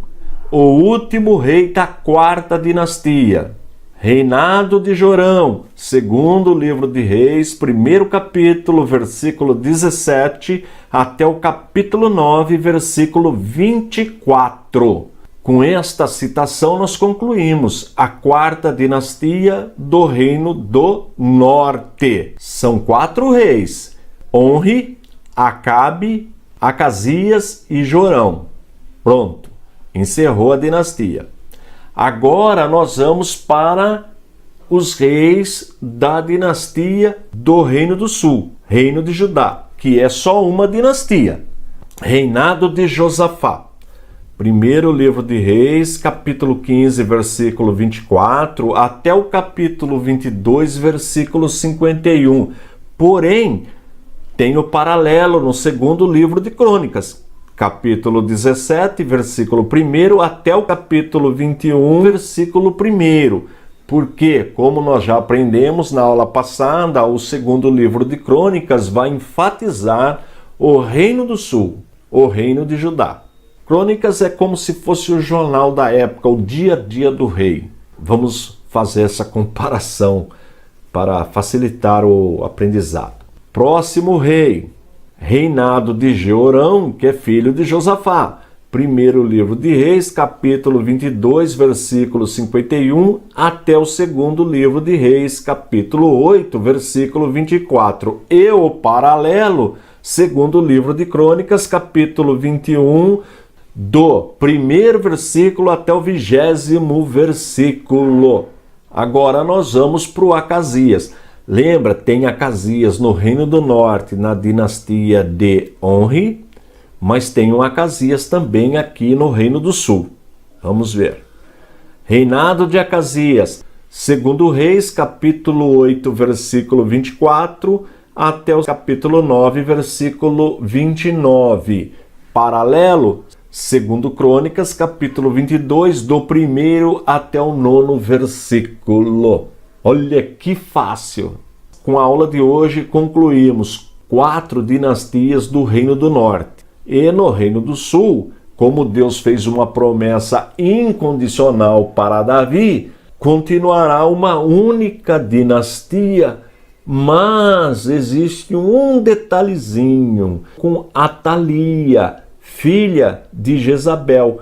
o último rei da quarta dinastia. Reinado de Jorão, segundo livro de Reis, primeiro capítulo, versículo 17, até o capítulo 9, versículo 24. Com esta citação nós concluímos a quarta dinastia do Reino do Norte. São 4 reis: Honre, Acabe, Acasias e Jorão. Pronto, encerrou a dinastia. Agora nós vamos para os reis da dinastia do Reino do Sul, Reino de Judá, que é só uma dinastia. Reinado de Josafá. Primeiro livro de Reis, capítulo 15, versículo 24, até o capítulo 22, versículo 51. Porém, tem o paralelo no segundo livro de Crônicas, capítulo 17, versículo 1, até o capítulo 21, versículo 1. Porque, como nós já aprendemos na aula passada, o segundo livro de Crônicas vai enfatizar o Reino do Sul, o Reino de Judá. Crônicas é como se fosse o jornal da época, o dia a dia do rei. Vamos fazer essa comparação para facilitar o aprendizado. Próximo rei, reinado de Jeorão, que é filho de Josafá. Primeiro livro de Reis, capítulo 22, versículo 51, até o segundo livro de Reis, capítulo 8, versículo 24. E o paralelo, segundo livro de Crônicas, capítulo 21, do primeiro versículo até o 20º versículo. Agora nós vamos para o Acasias. Lembra, tem Acasias no Reino do Norte, na dinastia de Honre, mas tem um Acasias também aqui no Reino do Sul. Vamos ver. Reinado de Acasias, segundo Reis, capítulo 8, versículo 24, até o capítulo 9, versículo 29. Paralelo, segundo Crônicas, capítulo 22, do 1º até o 9º versículo. Olha que fácil! Com a aula de hoje concluímos 4 dinastias do Reino do Norte. E no Reino do Sul, como Deus fez uma promessa incondicional para Davi, continuará uma única dinastia, mas existe um detalhezinho com Atalia, filha de Jezabel.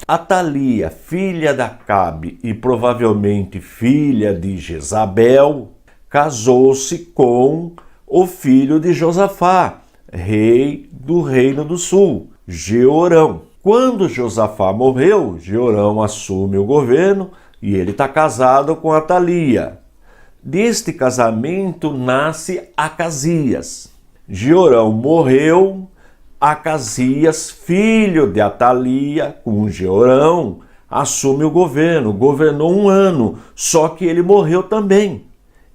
Atalia, filha de Acabe e provavelmente filha de Jezabel, casou-se com o filho de Josafá, rei do Reino do Sul, Jeorão. Quando Josafá morreu, Jeorão assume o governo e ele está casado com Atalia. Deste casamento nasce Acasias. Jeorão morreu, Acasias, filho de Atalia, com Jeorão, assume o governo, governou 1 ano, só que ele morreu também.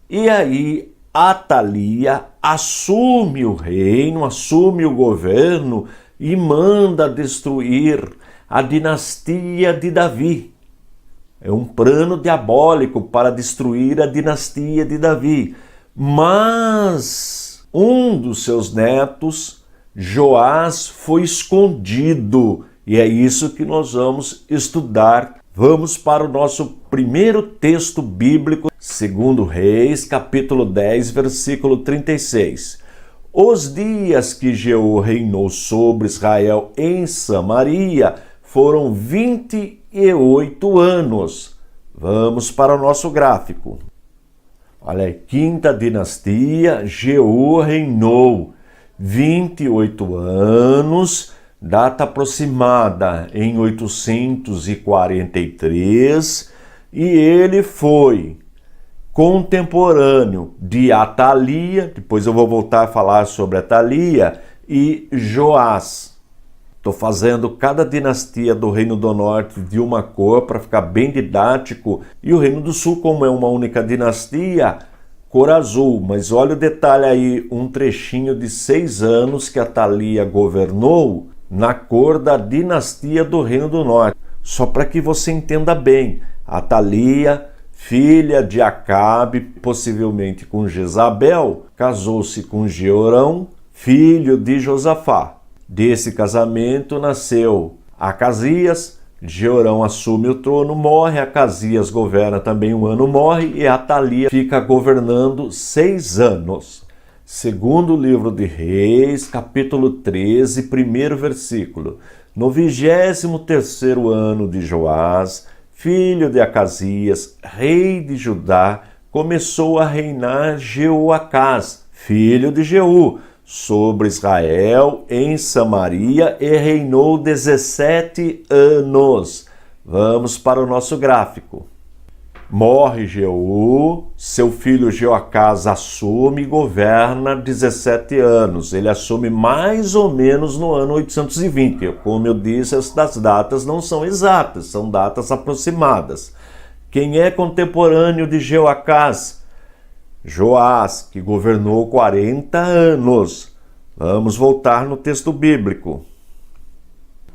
E aí Atalia assume o reino, assume o governo e manda destruir a dinastia de Davi. É um plano diabólico para destruir a dinastia de Davi. Mas um dos seus netos, Joás, foi escondido. E é isso que nós vamos estudar. Vamos para o nosso primeiro texto bíblico, segundo Reis, capítulo 10, versículo 36. Os dias que Jeú reinou sobre Israel em Samaria foram 28 anos. Vamos para o nosso gráfico. Olha aí, quinta dinastia, Jeú reinou 28 anos, data aproximada em 843, e ele foi contemporâneo de Atalia, depois eu vou voltar a falar sobre Atalia, e Joás. Estou fazendo cada dinastia do Reino do Norte de uma cor para ficar bem didático, e o Reino do Sul, como é uma única dinastia, cor azul. Mas olha o detalhe aí, um trechinho de 6 anos que Atalia governou na cor da dinastia do Reino do Norte. Só para que você entenda bem, Atalia, filha de Acabe, possivelmente com Jezabel, casou-se com Jeorão, filho de Josafá. Desse casamento nasceu Acasias, Jeorão assume o trono, morre, Acasias governa também um ano, morre, e Atalia fica governando 6 anos. Segundo livro de Reis, capítulo 13, primeiro versículo. No 23º ano de Joás, filho de Acasias, rei de Judá, começou a reinar Jeoacás, filho de Jeú, sobre Israel em Samaria, e reinou 17 anos. Vamos para o nosso gráfico. Morre Jeú, seu filho Jeoacás assume e governa 17 anos. Ele assume mais ou menos no ano 820. Como eu disse, estas datas não são exatas, são datas aproximadas. Quem é contemporâneo de Jeoacás? Joás, que governou 40 anos. Vamos voltar no texto bíblico.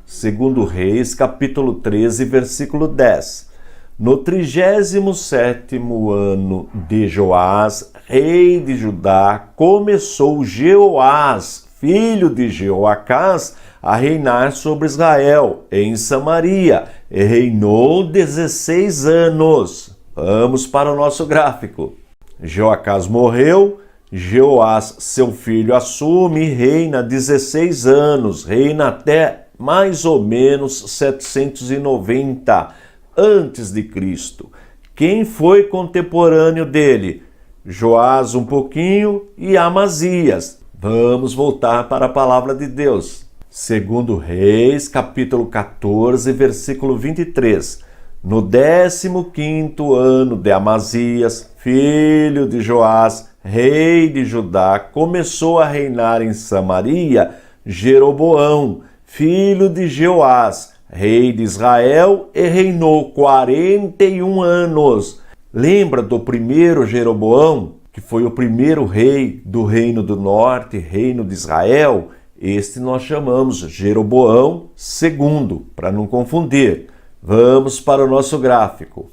Segundo Reis, capítulo 13, versículo 10. No 37º ano de Joás, rei de Judá, começou Jeoás, filho de Jeoacás, a reinar sobre Israel, em Samaria, e reinou 16 anos. Vamos para o nosso gráfico. Jeoacás morreu, Jeoás, seu filho, assume e reina 16 anos, reina até mais ou menos 790 antes de Cristo. Quem foi contemporâneo dele? Joás um pouquinho e Amazias. Vamos voltar para a palavra de Deus. Segundo Reis, capítulo 14, versículo 23. No 15º ano de Amazias, filho de Joás, rei de Judá, começou a reinar em Samaria Jeroboão, filho de Jeoás, rei de Israel, e reinou 41 anos. Lembra do primeiro Jeroboão, que foi o primeiro rei do Reino do Norte, reino de Israel? Este nós chamamos Jeroboão II, para não confundir. Vamos para o nosso gráfico.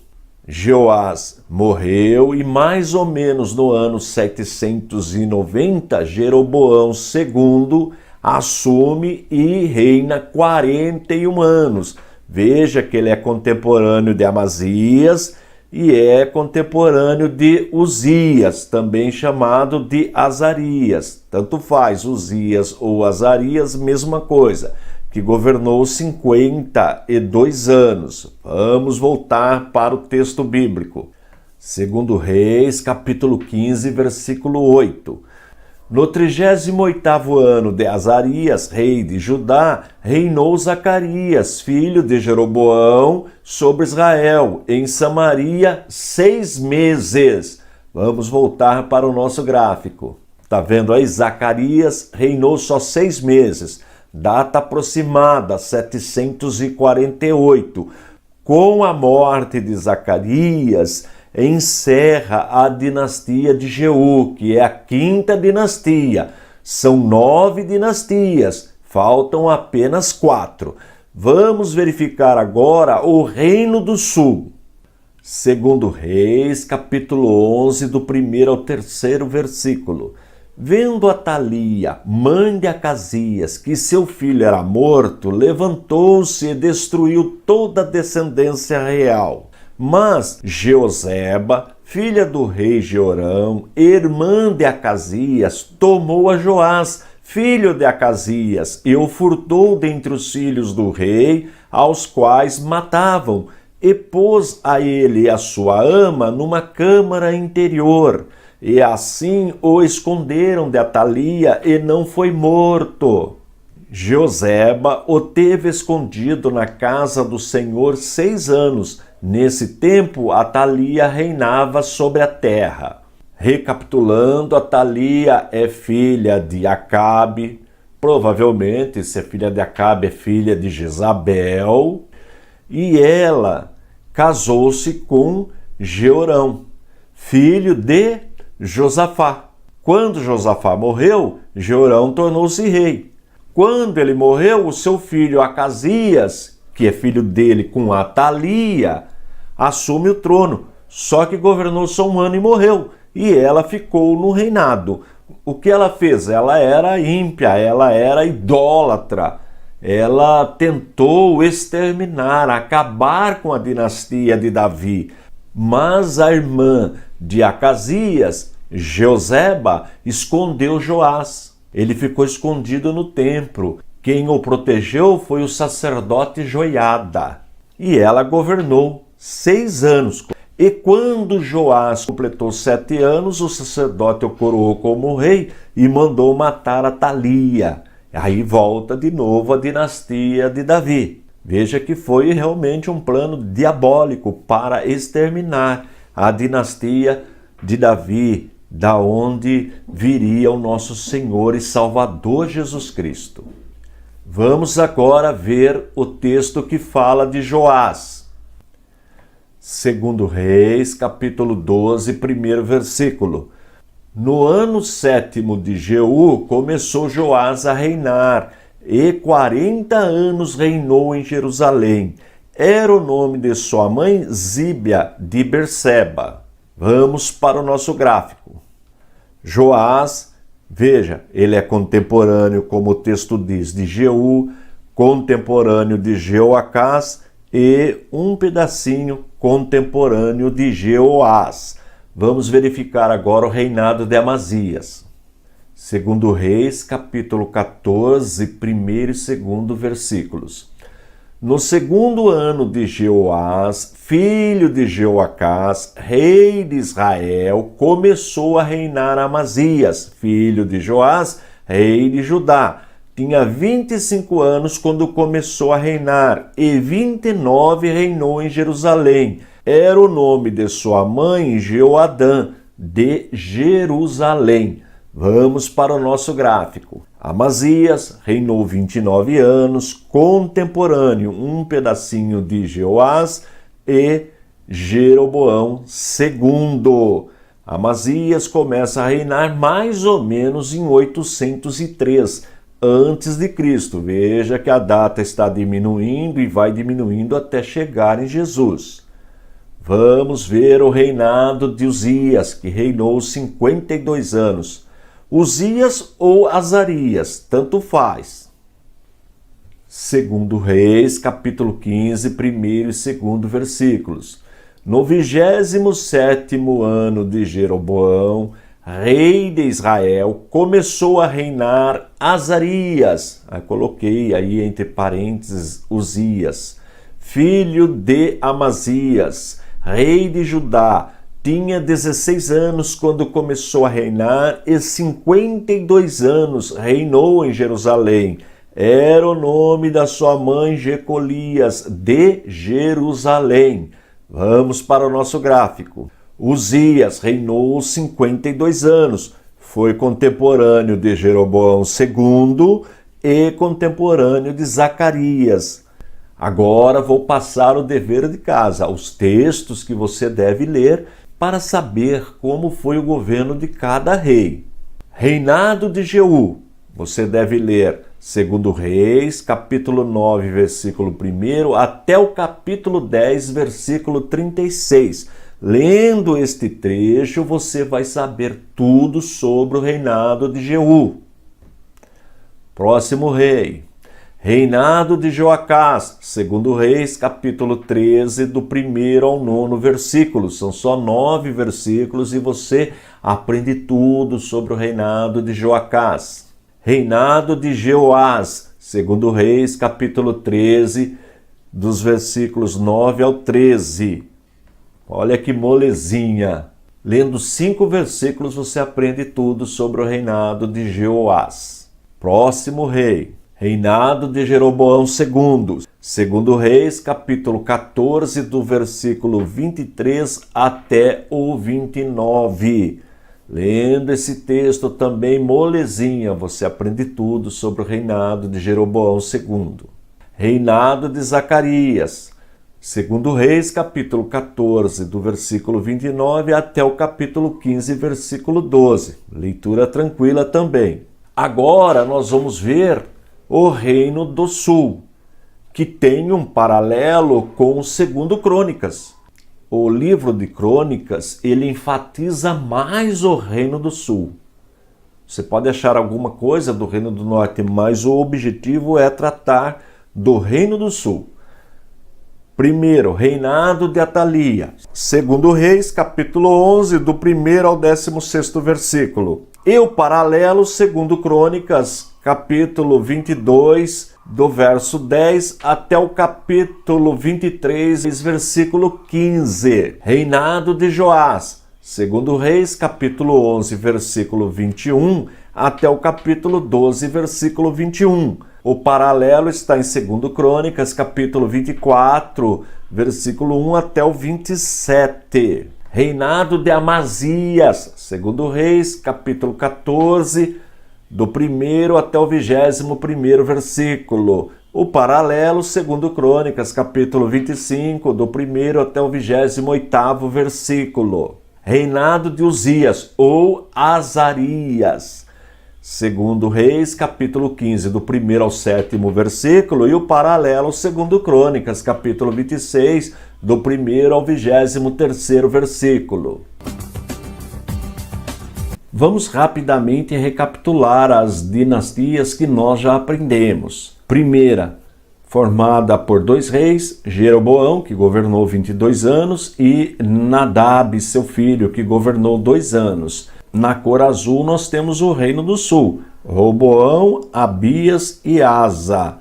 Joás morreu e mais ou menos no ano 790, Jeroboão II assume e reina 41 anos. Veja que ele é contemporâneo de Amazias e é contemporâneo de Uzias, também chamado de Azarias. Tanto faz, Uzias ou Azarias, mesma coisa, que governou 52 anos. Vamos voltar para o texto bíblico. Segundo Reis, capítulo 15, versículo 8. No 38º ano de Azarias, rei de Judá, reinou Zacarias, filho de Jeroboão, sobre Israel, em Samaria, 6 meses. Vamos voltar para o nosso gráfico. Está vendo aí? Zacarias reinou só 6 meses. Data aproximada, 748. Com a morte de Zacarias, encerra a dinastia de Jeú, que é a 5ª dinastia. São 9 dinastias, faltam apenas 4. Vamos verificar agora o Reino do Sul. Segundo Reis, capítulo 11, do 1º ao 3º versículo. Vendo Atalia, mãe de Acasias, que seu filho era morto, levantou-se e destruiu toda a descendência real. Mas Jeoseba, filha do rei Jeorão, irmã de Acasias, tomou a Joás, filho de Acasias, e o furtou dentre os filhos do rei, aos quais matavam. e pôs a ele e a sua ama numa câmara interior, e assim o esconderam de Atalia, e não foi morto. Joseba o teve escondido na casa do Senhor 6 anos. Nesse tempo, Atalia reinava sobre a terra. Recapitulando, Atalia é filha de Acabe. Provavelmente, se é filha de Acabe, é filha de Jezabel. E ela casou-se com Jeorão, filho de Josafá. Quando Josafá morreu, Jeorão tornou-se rei. Quando ele morreu, o seu filho Acasias, que é filho dele com Atalia, assume o trono. Só que governou só 1 ano e morreu. E ela ficou no reinado. O que ela fez? Ela era ímpia, ela era idólatra. Ela tentou exterminar, acabar com a dinastia de Davi. Mas a irmã de Acasias, Joseba, escondeu Joás. Ele ficou escondido no templo. Quem o protegeu foi o sacerdote Joiada. E ela governou 6 anos. E quando Joás completou 7 anos, o sacerdote o coroou como rei e mandou matar Atalia. Aí volta de novo a dinastia de Davi. Veja que foi realmente um plano diabólico para exterminar a dinastia de Davi, da onde viria o nosso Senhor e Salvador Jesus Cristo. Vamos agora ver o texto que fala de Joás. 2 Reis, capítulo 12, primeiro versículo. No ano 7º de Jeú, começou Joás a reinar, e 40 anos reinou em Jerusalém. Era o nome de sua mãe Zíbia de Berseba. Vamos para o nosso gráfico. Joás, veja, ele é contemporâneo, como o texto diz, de Jeú, contemporâneo de Jeoacás e um pedacinho contemporâneo de Jeoás. Vamos verificar agora o reinado de Amazias. 2 Reis, capítulo 14, primeiro e segundo versículos. No 2º ano de Jeoás, filho de Jeoacás, rei de Israel, começou a reinar Amazias, filho de Joás, rei de Judá. Tinha 25 anos quando começou a reinar, e 29 reinou em Jerusalém. Era o nome de sua mãe Jeoadã, de Jerusalém. Vamos para o nosso gráfico. Amazias reinou 29 anos, contemporâneo, um pedacinho de Jeoás e Jeroboão II. Amazias começa a reinar mais ou menos em 803 antes de Cristo. Veja que a data está diminuindo e vai diminuindo até chegar em Jesus. Vamos ver o reinado de Uzias, que reinou 52 anos. Uzias ou Azarias, tanto faz. 2 Reis, capítulo 15, primeiro e segundo versículos. No 27º ano de Jeroboão, rei de Israel, começou a reinar Azarias. Coloquei aí entre parênteses Uzias, filho de Amazias, rei de Judá. Tinha 16 anos quando começou a reinar e 52 anos reinou em Jerusalém. Era o nome da sua mãe Jecolias, de Jerusalém. Vamos para o nosso gráfico. Uzias reinou 52 anos. Foi contemporâneo de Jeroboão II e contemporâneo de Zacarias. Agora vou passar o dever de casa, os textos que você deve ler para saber como foi o governo de cada rei. Reinado de Jeú. Você deve ler 2 Reis, capítulo 9, versículo 1, até o capítulo 10, versículo 36. Lendo este trecho, você vai saber tudo sobre o reinado de Jeú. Próximo rei. Reinado de Joacás, 2 Reis, capítulo 13, do 1 ao 9 versículo. São só 9 versículos e você aprende tudo sobre o reinado de Joacás. Reinado de Jeoás, 2 Reis, capítulo 13, dos versículos 9 ao 13. Olha que molezinha! Lendo 5 versículos você aprende tudo sobre o reinado de Jeoás. Próximo rei, reinado de Jeroboão II. Segundo Reis, capítulo 14, do versículo 23 até o 29. Lendo esse texto também molezinha, você aprende tudo sobre o reinado de Jeroboão II. Reinado de Zacarias. Segundo Reis, capítulo 14, do versículo 29 até o capítulo 15, versículo 12. Leitura tranquila também. Agora nós vamos ver o Reino do Sul, que tem um paralelo com o Segundo Crônicas. O livro de Crônicas, ele enfatiza mais o Reino do Sul. Você pode achar alguma coisa do Reino do Norte, mas o objetivo é tratar do Reino do Sul. Primeiro, reinado de Atalia. Segundo Reis, capítulo 11, do 1º ao 16º versículo. E o paralelo, segundo Crônicas, capítulo 22, do verso 10 até o capítulo 23, versículo 15. Reinado de Joás. Segundo Reis, capítulo 11, versículo 21, até o capítulo 12, versículo 21. O paralelo está em 2 Crônicas, capítulo 24, versículo 1 até o 27. Reinado de Amazias, 2 Reis, capítulo 14, do 1º até o 21º versículo. O paralelo, 2 Crônicas, capítulo 25, do 1º até o 28º versículo. Reinado de Uzias, ou Azarias. Segundo Reis, capítulo 15, do 1º ao 7º versículo, e o paralelo, segundo Crônicas, capítulo 26, do 1º ao 23º versículo. Vamos rapidamente recapitular as dinastias que nós já aprendemos. Primeira, formada por 2 reis, Jeroboão, que governou 22 anos, e Nadab, seu filho, que governou 2 anos. Na cor azul nós temos o Reino do Sul, Roboão, Abias e Asa.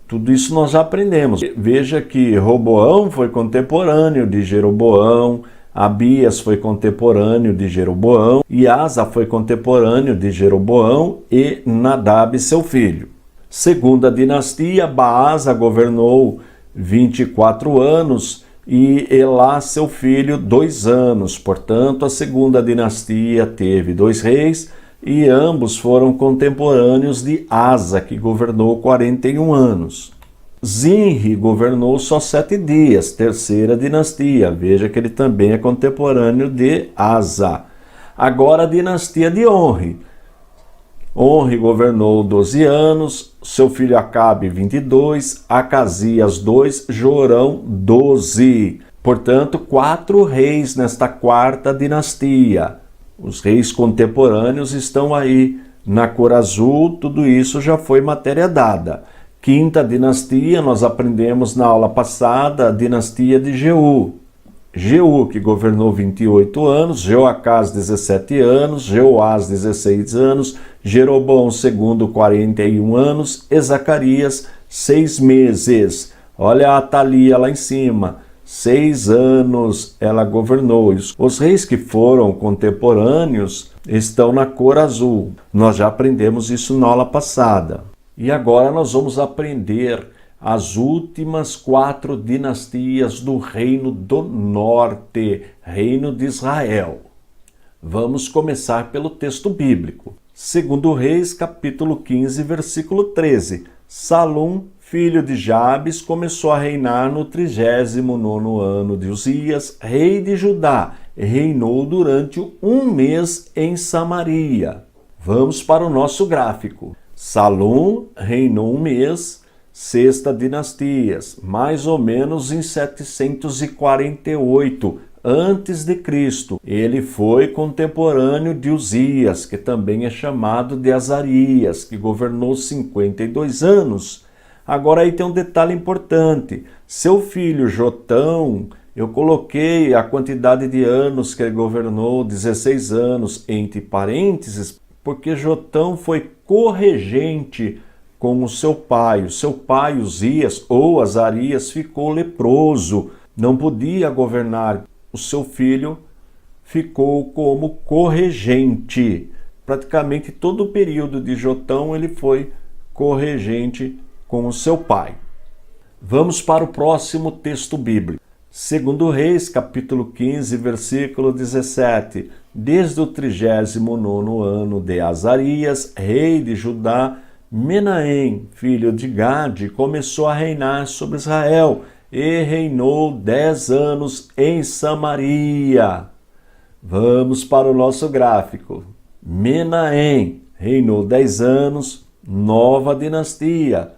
Tudo isso nós já aprendemos. Veja que Roboão foi contemporâneo de Jeroboão, Abias foi contemporâneo de Jeroboão, e Asa foi contemporâneo de Jeroboão e Nadab, seu filho. Segunda dinastia, Baasa governou 24 anos, e Elá, seu filho, 2 anos. Portanto, a segunda dinastia teve 2 reis e ambos foram contemporâneos de Asa, que governou 41 anos. Zinri governou só 7 dias, terceira dinastia. Veja que ele também é contemporâneo de Asa. Agora a dinastia de Onri. Onri governou 12 anos, seu filho Acabe 22, Acasias 2, Jorão 12. Portanto, 4 reis nesta quarta dinastia. Os reis contemporâneos estão aí na cor azul, tudo isso já foi matéria dada. Quinta dinastia, nós aprendemos na aula passada, a dinastia de Jeú. Jeú, que governou 28 anos, Jeoacás 17 anos, Jeoás 16 anos, Jeroboão II 41 anos e Zacarias 6 meses. Olha a Atalia lá em cima, 6 anos ela governou. Os reis que foram contemporâneos estão na cor azul. Nós já aprendemos isso na aula passada. E agora nós vamos aprender as últimas 4 dinastias do Reino do Norte, Reino de Israel. Vamos começar pelo texto bíblico. Segundo Reis, capítulo 15, versículo 13. Salum, filho de Jabes, começou a reinar no 39º ano de Uzias, rei de Judá, e reinou durante 1 mês em Samaria. Vamos para o nosso gráfico. Salum reinou 1 mês, sexta dinastia, mais ou menos em 748 a.C. Ele foi contemporâneo de Uzias, que também é chamado de Azarias, que governou 52 anos. Agora aí tem um detalhe importante. Seu filho Jotão, eu coloquei a quantidade de anos que ele governou, 16 anos, entre parênteses, porque Jotão foi corregente com o seu pai. O seu pai, Uzias, ou Azarias, ficou leproso, não podia governar. O seu filho ficou como corregente. Praticamente todo o período de Jotão ele foi corregente com o seu pai. Vamos para o próximo texto bíblico. 2 Reis, capítulo 15, versículo 17. Desde o 39º ano de Azarias, rei de Judá, Menahem, filho de Gade, começou a reinar sobre Israel e reinou 10 anos em Samaria. Vamos para o nosso gráfico. Menahem reinou 10 anos, nova dinastia.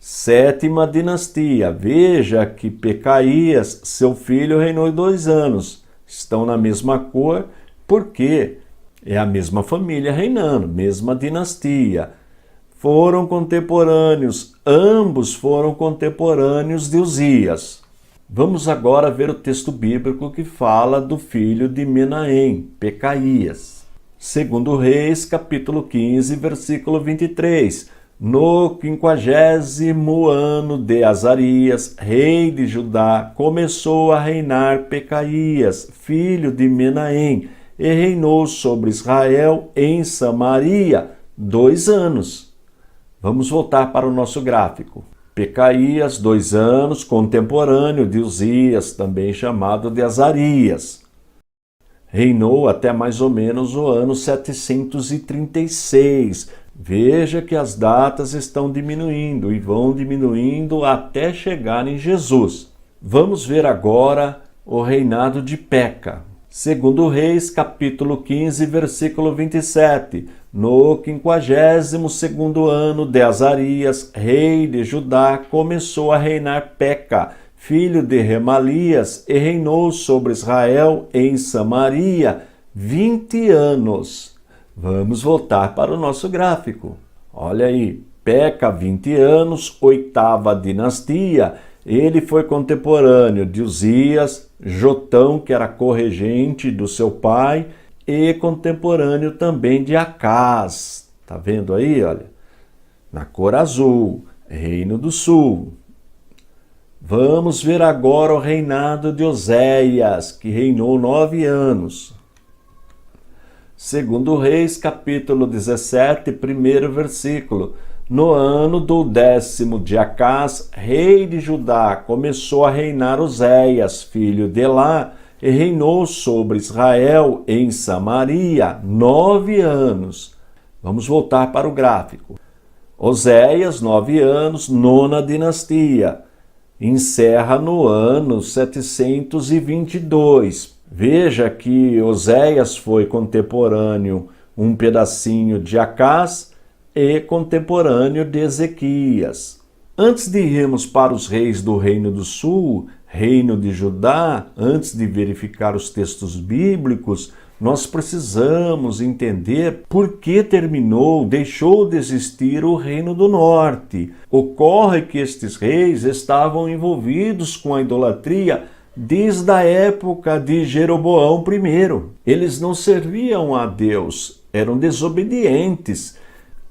7ª dinastia. Veja que Pecaías, seu filho, reinou 2 anos. Estão na mesma cor porque é a mesma família reinando, mesma dinastia. Foram contemporâneos, ambos foram contemporâneos de Uzias. Vamos agora ver o texto bíblico que fala do filho de Menahem, Pecaías. 2 Reis, capítulo 15, versículo 23. No 50º ano de Azarias, rei de Judá, começou a reinar Pecaías, filho de Menahem, e reinou sobre Israel em Samaria 2 anos. Vamos voltar para o nosso gráfico. Pecaías, 2 anos, contemporâneo de Uzias, também chamado de Azarias. Reinou até mais ou menos o ano 736. Veja que as datas estão diminuindo e vão diminuindo até chegar em Jesus. Vamos ver agora o reinado de Peca. 2 Reis, capítulo 15, versículo 27. No 52º ano de Azarias, rei de Judá, começou a reinar Peca, filho de Remalias, e reinou sobre Israel em Samaria 20 anos. Vamos voltar para o nosso gráfico. Olha aí, Peca, 20 anos, 8ª dinastia. Ele foi contemporâneo de Uzias, Jotão, que era corregente do seu pai, e contemporâneo também de Acaz. Tá vendo aí, olha? Na cor azul, Reino do Sul. Vamos ver agora o reinado de Oséias, que reinou 9 anos. 2 Reis, capítulo 17, primeiro versículo. No ano do 10º de Acaz, rei de Judá, começou a reinar Oséias, filho de Elá, e reinou sobre Israel em Samaria 9 anos. Vamos voltar para o gráfico. Oséias, 9 anos, 9ª dinastia. Encerra no ano 722. Veja que Oséias foi contemporâneo, um pedacinho de Acaz, e contemporâneo de Ezequias. Antes de irmos para os reis do Reino do Sul, Reino de Judá, antes de verificar os textos bíblicos, nós precisamos entender por que deixou de existir o Reino do Norte. Ocorre que estes reis estavam envolvidos com a idolatria desde a época de Jeroboão I. Eles não serviam a Deus, eram desobedientes.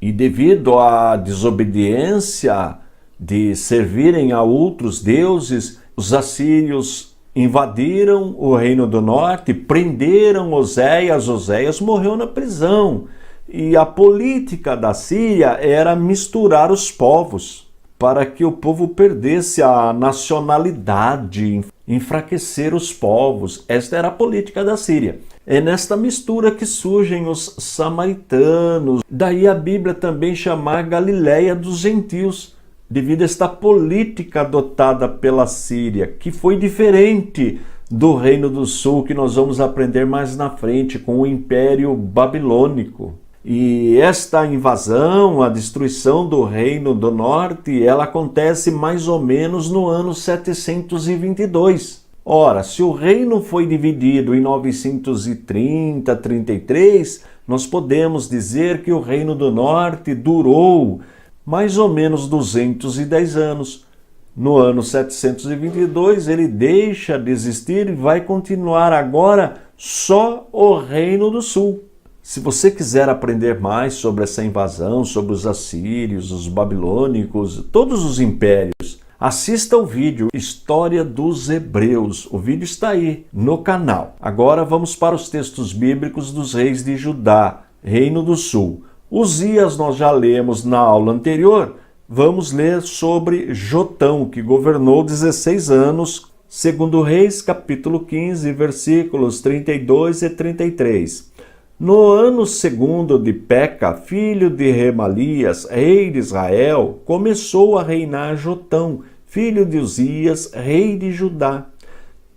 E devido à desobediência de servirem a outros deuses, os assírios invadiram o Reino do Norte, prenderam Oséias. Oséias morreu na prisão. E a política da Síria era misturar os povos, para que o povo perdesse a nacionalidade, enfraquecer os povos. Esta era a política da Síria. É nesta mistura que surgem os samaritanos. Daí a Bíblia também chamar Galileia dos gentios, devido a esta política adotada pela Síria, que foi diferente do Reino do Sul, que nós vamos aprender mais na frente, com o Império Babilônico. E esta invasão, a destruição do Reino do Norte, ela acontece mais ou menos no ano 722. Ora, se o reino foi dividido em 930, 33, nós podemos dizer que o Reino do Norte durou mais ou menos 210 anos. No ano 722, ele deixa de existir e vai continuar agora só o Reino do Sul. Se você quiser aprender mais sobre essa invasão, sobre os assírios, os babilônicos, todos os impérios, assista o vídeo História dos Hebreus. O vídeo está aí no canal. Agora vamos para os textos bíblicos dos reis de Judá, Reino do Sul. Uzias nós já lemos na aula anterior. Vamos ler sobre Jotão, que governou 16 anos, segundo Reis, capítulo 15, versículos 32 e 33. No ano segundo de Peca, filho de Remalias, rei de Israel, começou a reinar Jotão, filho de Uzias, rei de Judá.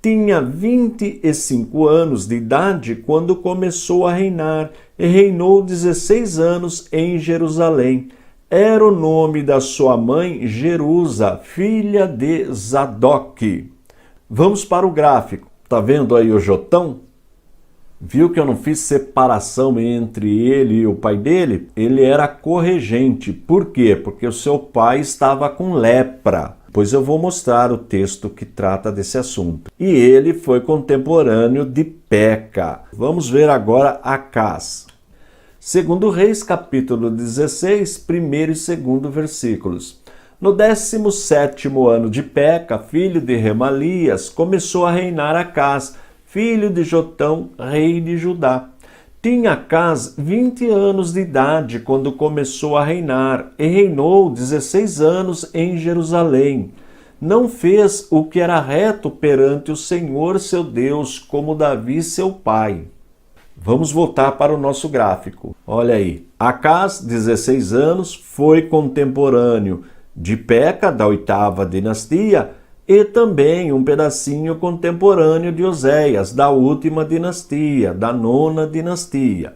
Tinha 25 anos de idade quando começou a reinar e reinou 16 anos em Jerusalém. Era o nome da sua mãe Jerusa, filha de Zadok. Vamos para o gráfico. Tá vendo aí o Jotão? Viu que eu não fiz separação entre ele e o pai dele? Ele era corregente. Por quê? Porque o seu pai estava com lepra. Pois eu vou mostrar o texto que trata desse assunto. E ele foi contemporâneo de Peca. Vamos ver agora Acás. Segundo Reis, capítulo 16, primeiro e segundo versículos. No 17º ano de Peca, filho de Remalias, começou a reinar Acás, filho de Jotão, rei de Judá. Tinha Acás 20 anos de idade quando começou a reinar, e reinou 16 anos em Jerusalém. Não fez o que era reto perante o Senhor seu Deus, como Davi seu pai. Vamos voltar para o nosso gráfico. Olha aí, Acás, 16 anos, foi contemporâneo de Peca, da 8ª dinastia, e também um pedacinho contemporâneo de Oséias, da última dinastia, da 9ª dinastia.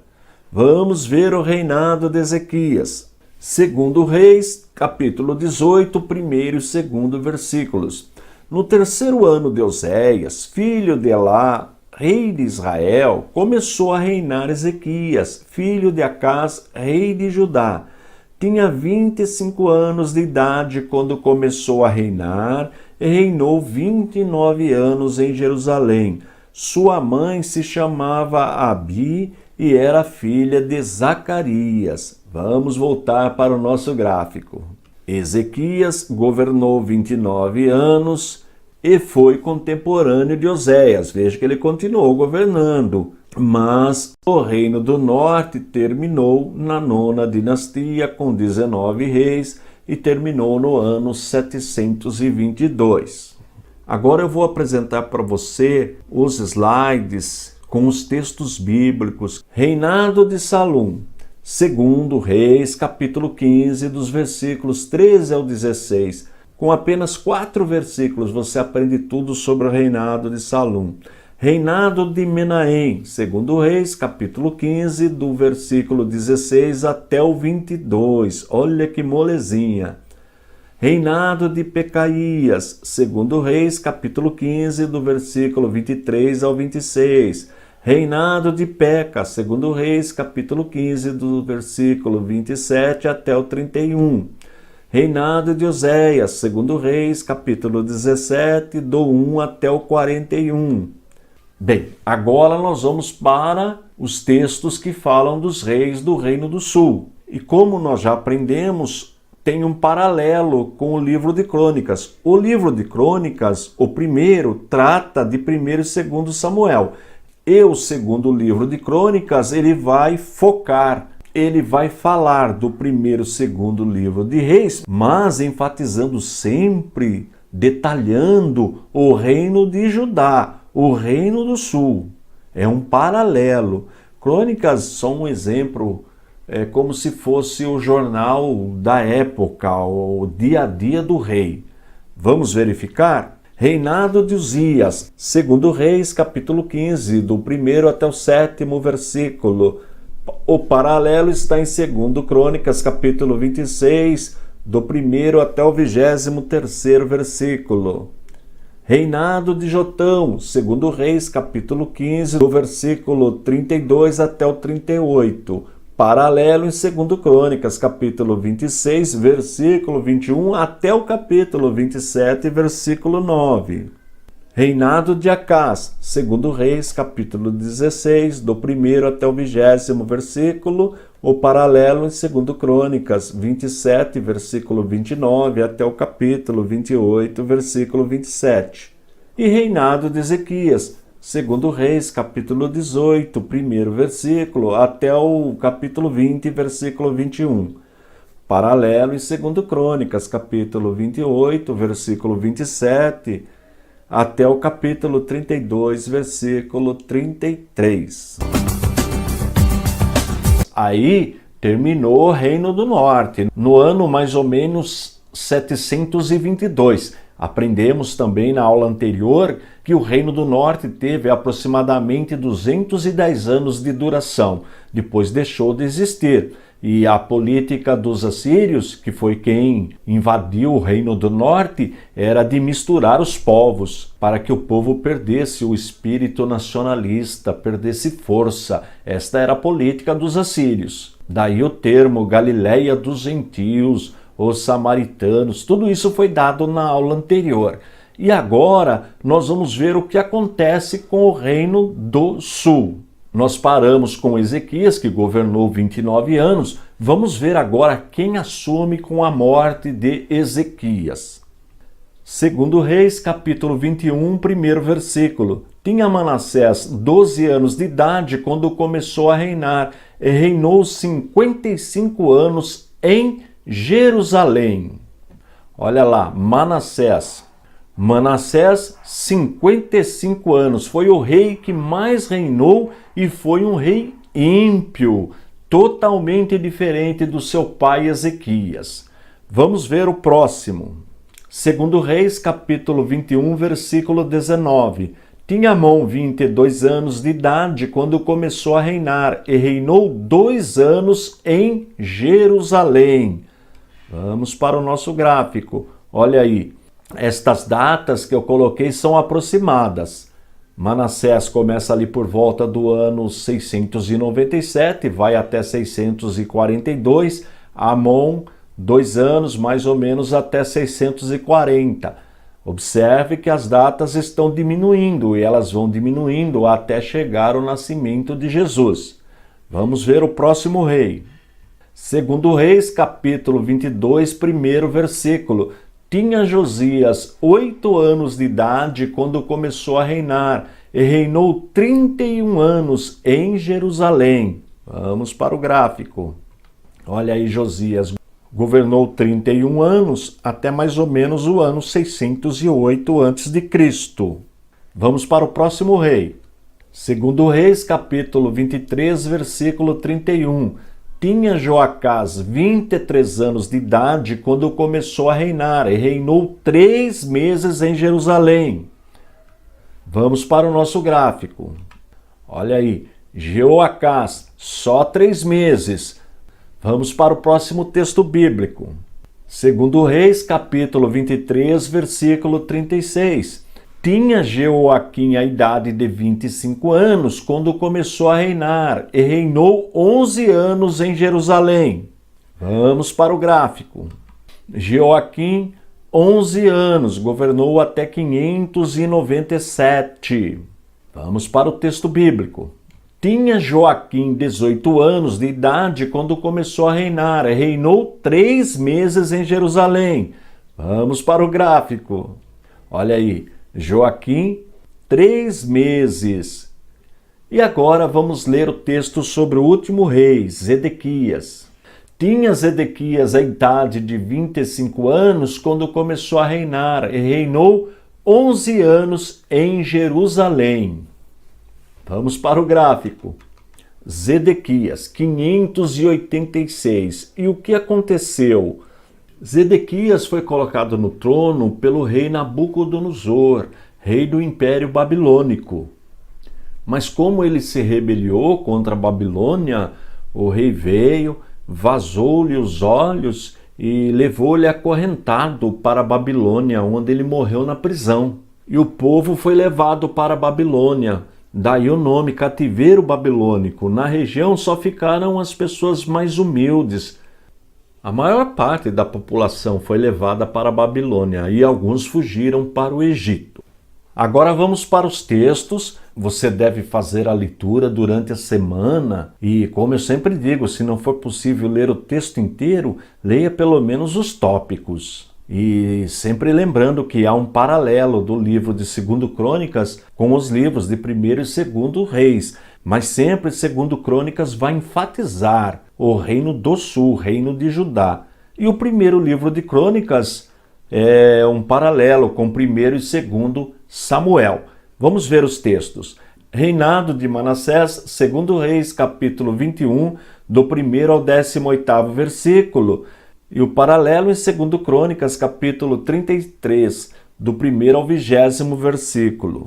Vamos ver o reinado de Ezequias. Segundo Reis, capítulo 18, primeiro e segundo versículos. No 3º ano de Oséias, filho de Elá, rei de Israel, começou a reinar Ezequias, filho de Acás, rei de Judá. Tinha 25 anos de idade quando começou a reinar e reinou 29 anos em Jerusalém. Sua mãe se chamava Abi e era filha de Zacarias. Vamos voltar para o nosso gráfico. Ezequias governou 29 anos e foi contemporâneo de Oséias. Veja que ele continuou governando. Mas o reino do norte terminou na 9ª dinastia com 19 reis e terminou no ano 722. Agora eu vou apresentar para você os slides com os textos bíblicos. Reinado de Salum, segundo Reis, capítulo 15, dos versículos 13 ao 16. Com apenas 4 versículos você aprende tudo sobre o reinado de Salum. Reinado de Menahem, segundo Reis, capítulo 15, do versículo 16 até o 22. Olha que molezinha. Reinado de Pecaías, segundo Reis, capítulo 15, do versículo 23 ao 26. Reinado de Peca, segundo Reis, capítulo 15, do versículo 27 até o 31. Reinado de Oséias, segundo Reis, capítulo 17, do 1 até o 41. Bem, agora nós vamos para os textos que falam dos reis do Reino do Sul. E como nós já aprendemos, tem um paralelo com o livro de Crônicas. O livro de Crônicas, o primeiro, trata de 1º e 2º Samuel. E o segundo livro de Crônicas, ele vai focar, ele vai falar do 1º e 2º livro de Reis, mas enfatizando sempre, detalhando o reino de Judá, o Reino do Sul. É um paralelo. Crônicas são um exemplo, como se fosse o jornal da época, o dia a dia do rei. Vamos verificar? Reinado de Uzias, segundo Reis, capítulo 15, do 1º até o 7º versículo. O paralelo está em 2 Crônicas, capítulo 26, do 1º até o 23º versículo. Reinado de Jotão, segundo Reis, capítulo 15, do versículo 32 até o 38. Paralelo em 2 Crônicas, capítulo 26, versículo 21 até o capítulo 27, versículo 9. Reinado de Acás, 2 Reis, capítulo 16, do 1º até o 20º versículo, o paralelo em 2 Crônicas 27, versículo 29, até o capítulo 28, versículo 27. E reinado de Ezequias, 2 Reis, capítulo 18, 1º versículo, até o capítulo 20, versículo 21. Paralelo em 2 Crônicas, capítulo 28, versículo 27, até o capítulo 32, versículo 33. Aí terminou o Reino do Norte, no ano mais ou menos 722. Aprendemos também na aula anterior que o Reino do Norte teve aproximadamente 210 anos de duração, depois deixou de existir. E a política dos assírios, que foi quem invadiu o Reino do Norte, era de misturar os povos, para que o povo perdesse o espírito nacionalista, perdesse força. Esta era a política dos assírios. Daí o termo Galileia dos Gentios, os samaritanos, tudo isso foi dado na aula anterior. E agora nós vamos ver o que acontece com o Reino do Sul. Nós paramos com Ezequias, que governou 29 anos. Vamos ver agora quem assume com a morte de Ezequias. 2 Reis, capítulo 21, 1º versículo. Tinha Manassés 12 anos de idade quando começou a reinar, e reinou 55 anos em Jerusalém. Olha lá, Manassés, 55 anos, foi o rei que mais reinou e foi um rei ímpio, totalmente diferente do seu pai Ezequias. Vamos ver o próximo. 2 Reis, capítulo 21, versículo 19. Tinha Amon 22 anos de idade quando começou a reinar e reinou 2 anos em Jerusalém. Vamos para o nosso gráfico. Olha aí. Estas datas que eu coloquei são aproximadas. Manassés começa ali por volta do ano 697, vai até 642. Amon, 2 anos, mais ou menos até 640. Observe que as datas estão diminuindo e elas vão diminuindo até chegar ao nascimento de Jesus. Vamos ver o próximo rei. 2 Reis, capítulo 22, 1º versículo. Tinha Josias 8 anos de idade quando começou a reinar e reinou 31 anos em Jerusalém. Vamos para o gráfico. Olha aí, Josias governou 31 anos até mais ou menos o ano 608 a.C. Vamos para o próximo rei. 2 Reis, capítulo 23, versículo 31. Tinha Joacás 23 anos de idade quando começou a reinar e reinou 3 meses em Jerusalém. Vamos para o nosso gráfico. Olha aí, Joacás, só 3 meses. Vamos para o próximo texto bíblico. 2 Reis, capítulo 23, versículo 36. Tinha Jeoaquim a idade de 25 anos quando começou a reinar e reinou 11 anos em Jerusalém. Vamos para o gráfico. Jeoaquim, 11 anos, governou até 597. Vamos para o texto bíblico. Tinha Joaquim 18 anos de idade quando começou a reinar e reinou 3 meses em Jerusalém. Vamos para o gráfico. Olha aí. Joaquim, 3 meses. E agora vamos ler o texto sobre o último rei, Zedequias. Tinha Zedequias a idade de 25 anos quando começou a reinar e reinou 11 anos em Jerusalém. Vamos para o gráfico. Zedequias, 586. E o que aconteceu? Zedequias foi colocado no trono pelo rei Nabucodonosor, rei do Império Babilônico. Mas como ele se rebeliou contra a Babilônia, o rei veio, vazou-lhe os olhos e levou-lhe acorrentado para a Babilônia, onde ele morreu na prisão. E o povo foi levado para a Babilônia. Daí o nome cativeiro babilônico. Na região só ficaram as pessoas mais humildes. A maior parte da população foi levada para a Babilônia e alguns fugiram para o Egito. Agora vamos para os textos. Você deve fazer a leitura durante a semana e, como eu sempre digo, se não for possível ler o texto inteiro, leia pelo menos os tópicos. E sempre lembrando que há um paralelo do livro de 2 Crônicas com os livros de 1º e 2º Reis, mas sempre 2 Crônicas vai enfatizar o reino do sul, o reino de Judá. E o primeiro livro de Crônicas é um paralelo com 1º e 2º Samuel. Vamos ver os textos. Reinado de Manassés, 2 Reis, capítulo 21, do 1º ao 18º versículo. E o paralelo em 2 Crônicas, capítulo 33, do 1º ao 20º versículo.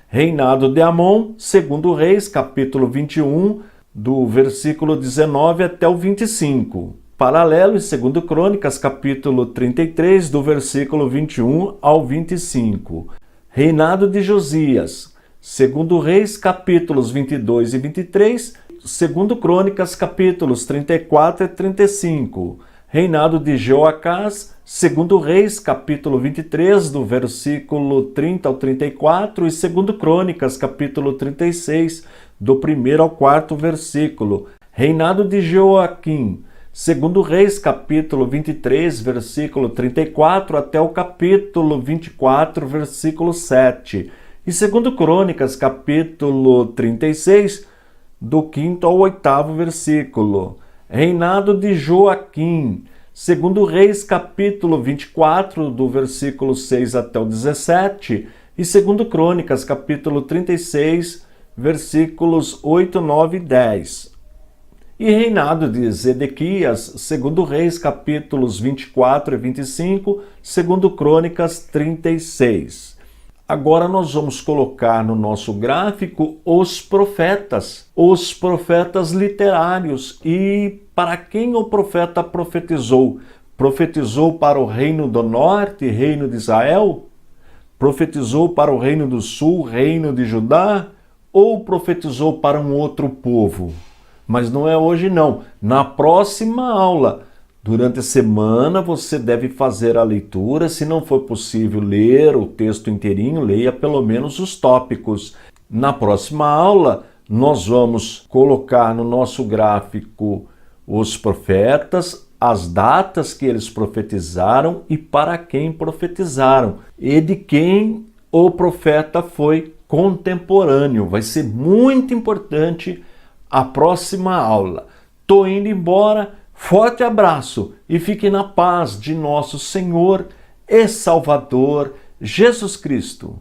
Reinado de Amon, 2 Reis, capítulo 21, do versículo 19 até o 25. Paralelo em 2 Crônicas, capítulo 33, do versículo 21 ao 25. Reinado de Josias, 2 Reis, capítulos 22 e 23, 2 Crônicas, capítulos 34 e 35. Reinado de Joacás, 2 Reis, capítulo 23, do versículo 30 ao 34, e 2 Crônicas, capítulo 36, do 1º ao 4º versículo. Reinado de Joaquim, 2 Reis, capítulo 23, versículo 34, até o capítulo 24, versículo 7. E 2 Crônicas, capítulo 36, do 5º ao 8º versículo. Reinado de Joaquim, 2 Reis, capítulo 24, do versículo 6 até o 17. E 2 Crônicas, capítulo 36, versículos 8, 9 e 10. E reinado de Zedequias, 2 Reis, capítulos 24 e 25, 2 Crônicas 36. Agora nós vamos colocar no nosso gráfico os profetas literários. E para quem o profeta profetizou? Profetizou para o reino do norte, reino de Israel? Profetizou para o reino do sul, reino de Judá? Ou profetizou para um outro povo? Mas não é hoje não. Na próxima aula, durante a semana, você deve fazer a leitura. Se não for possível ler o texto inteirinho, leia pelo menos os tópicos. Na próxima aula, nós vamos colocar no nosso gráfico os profetas, as datas que eles profetizaram e para quem profetizaram, e de quem o profeta foi contemporâneo. Vai ser muito importante a próxima aula. Tô indo embora, forte abraço e fique na paz de nosso Senhor e Salvador Jesus Cristo.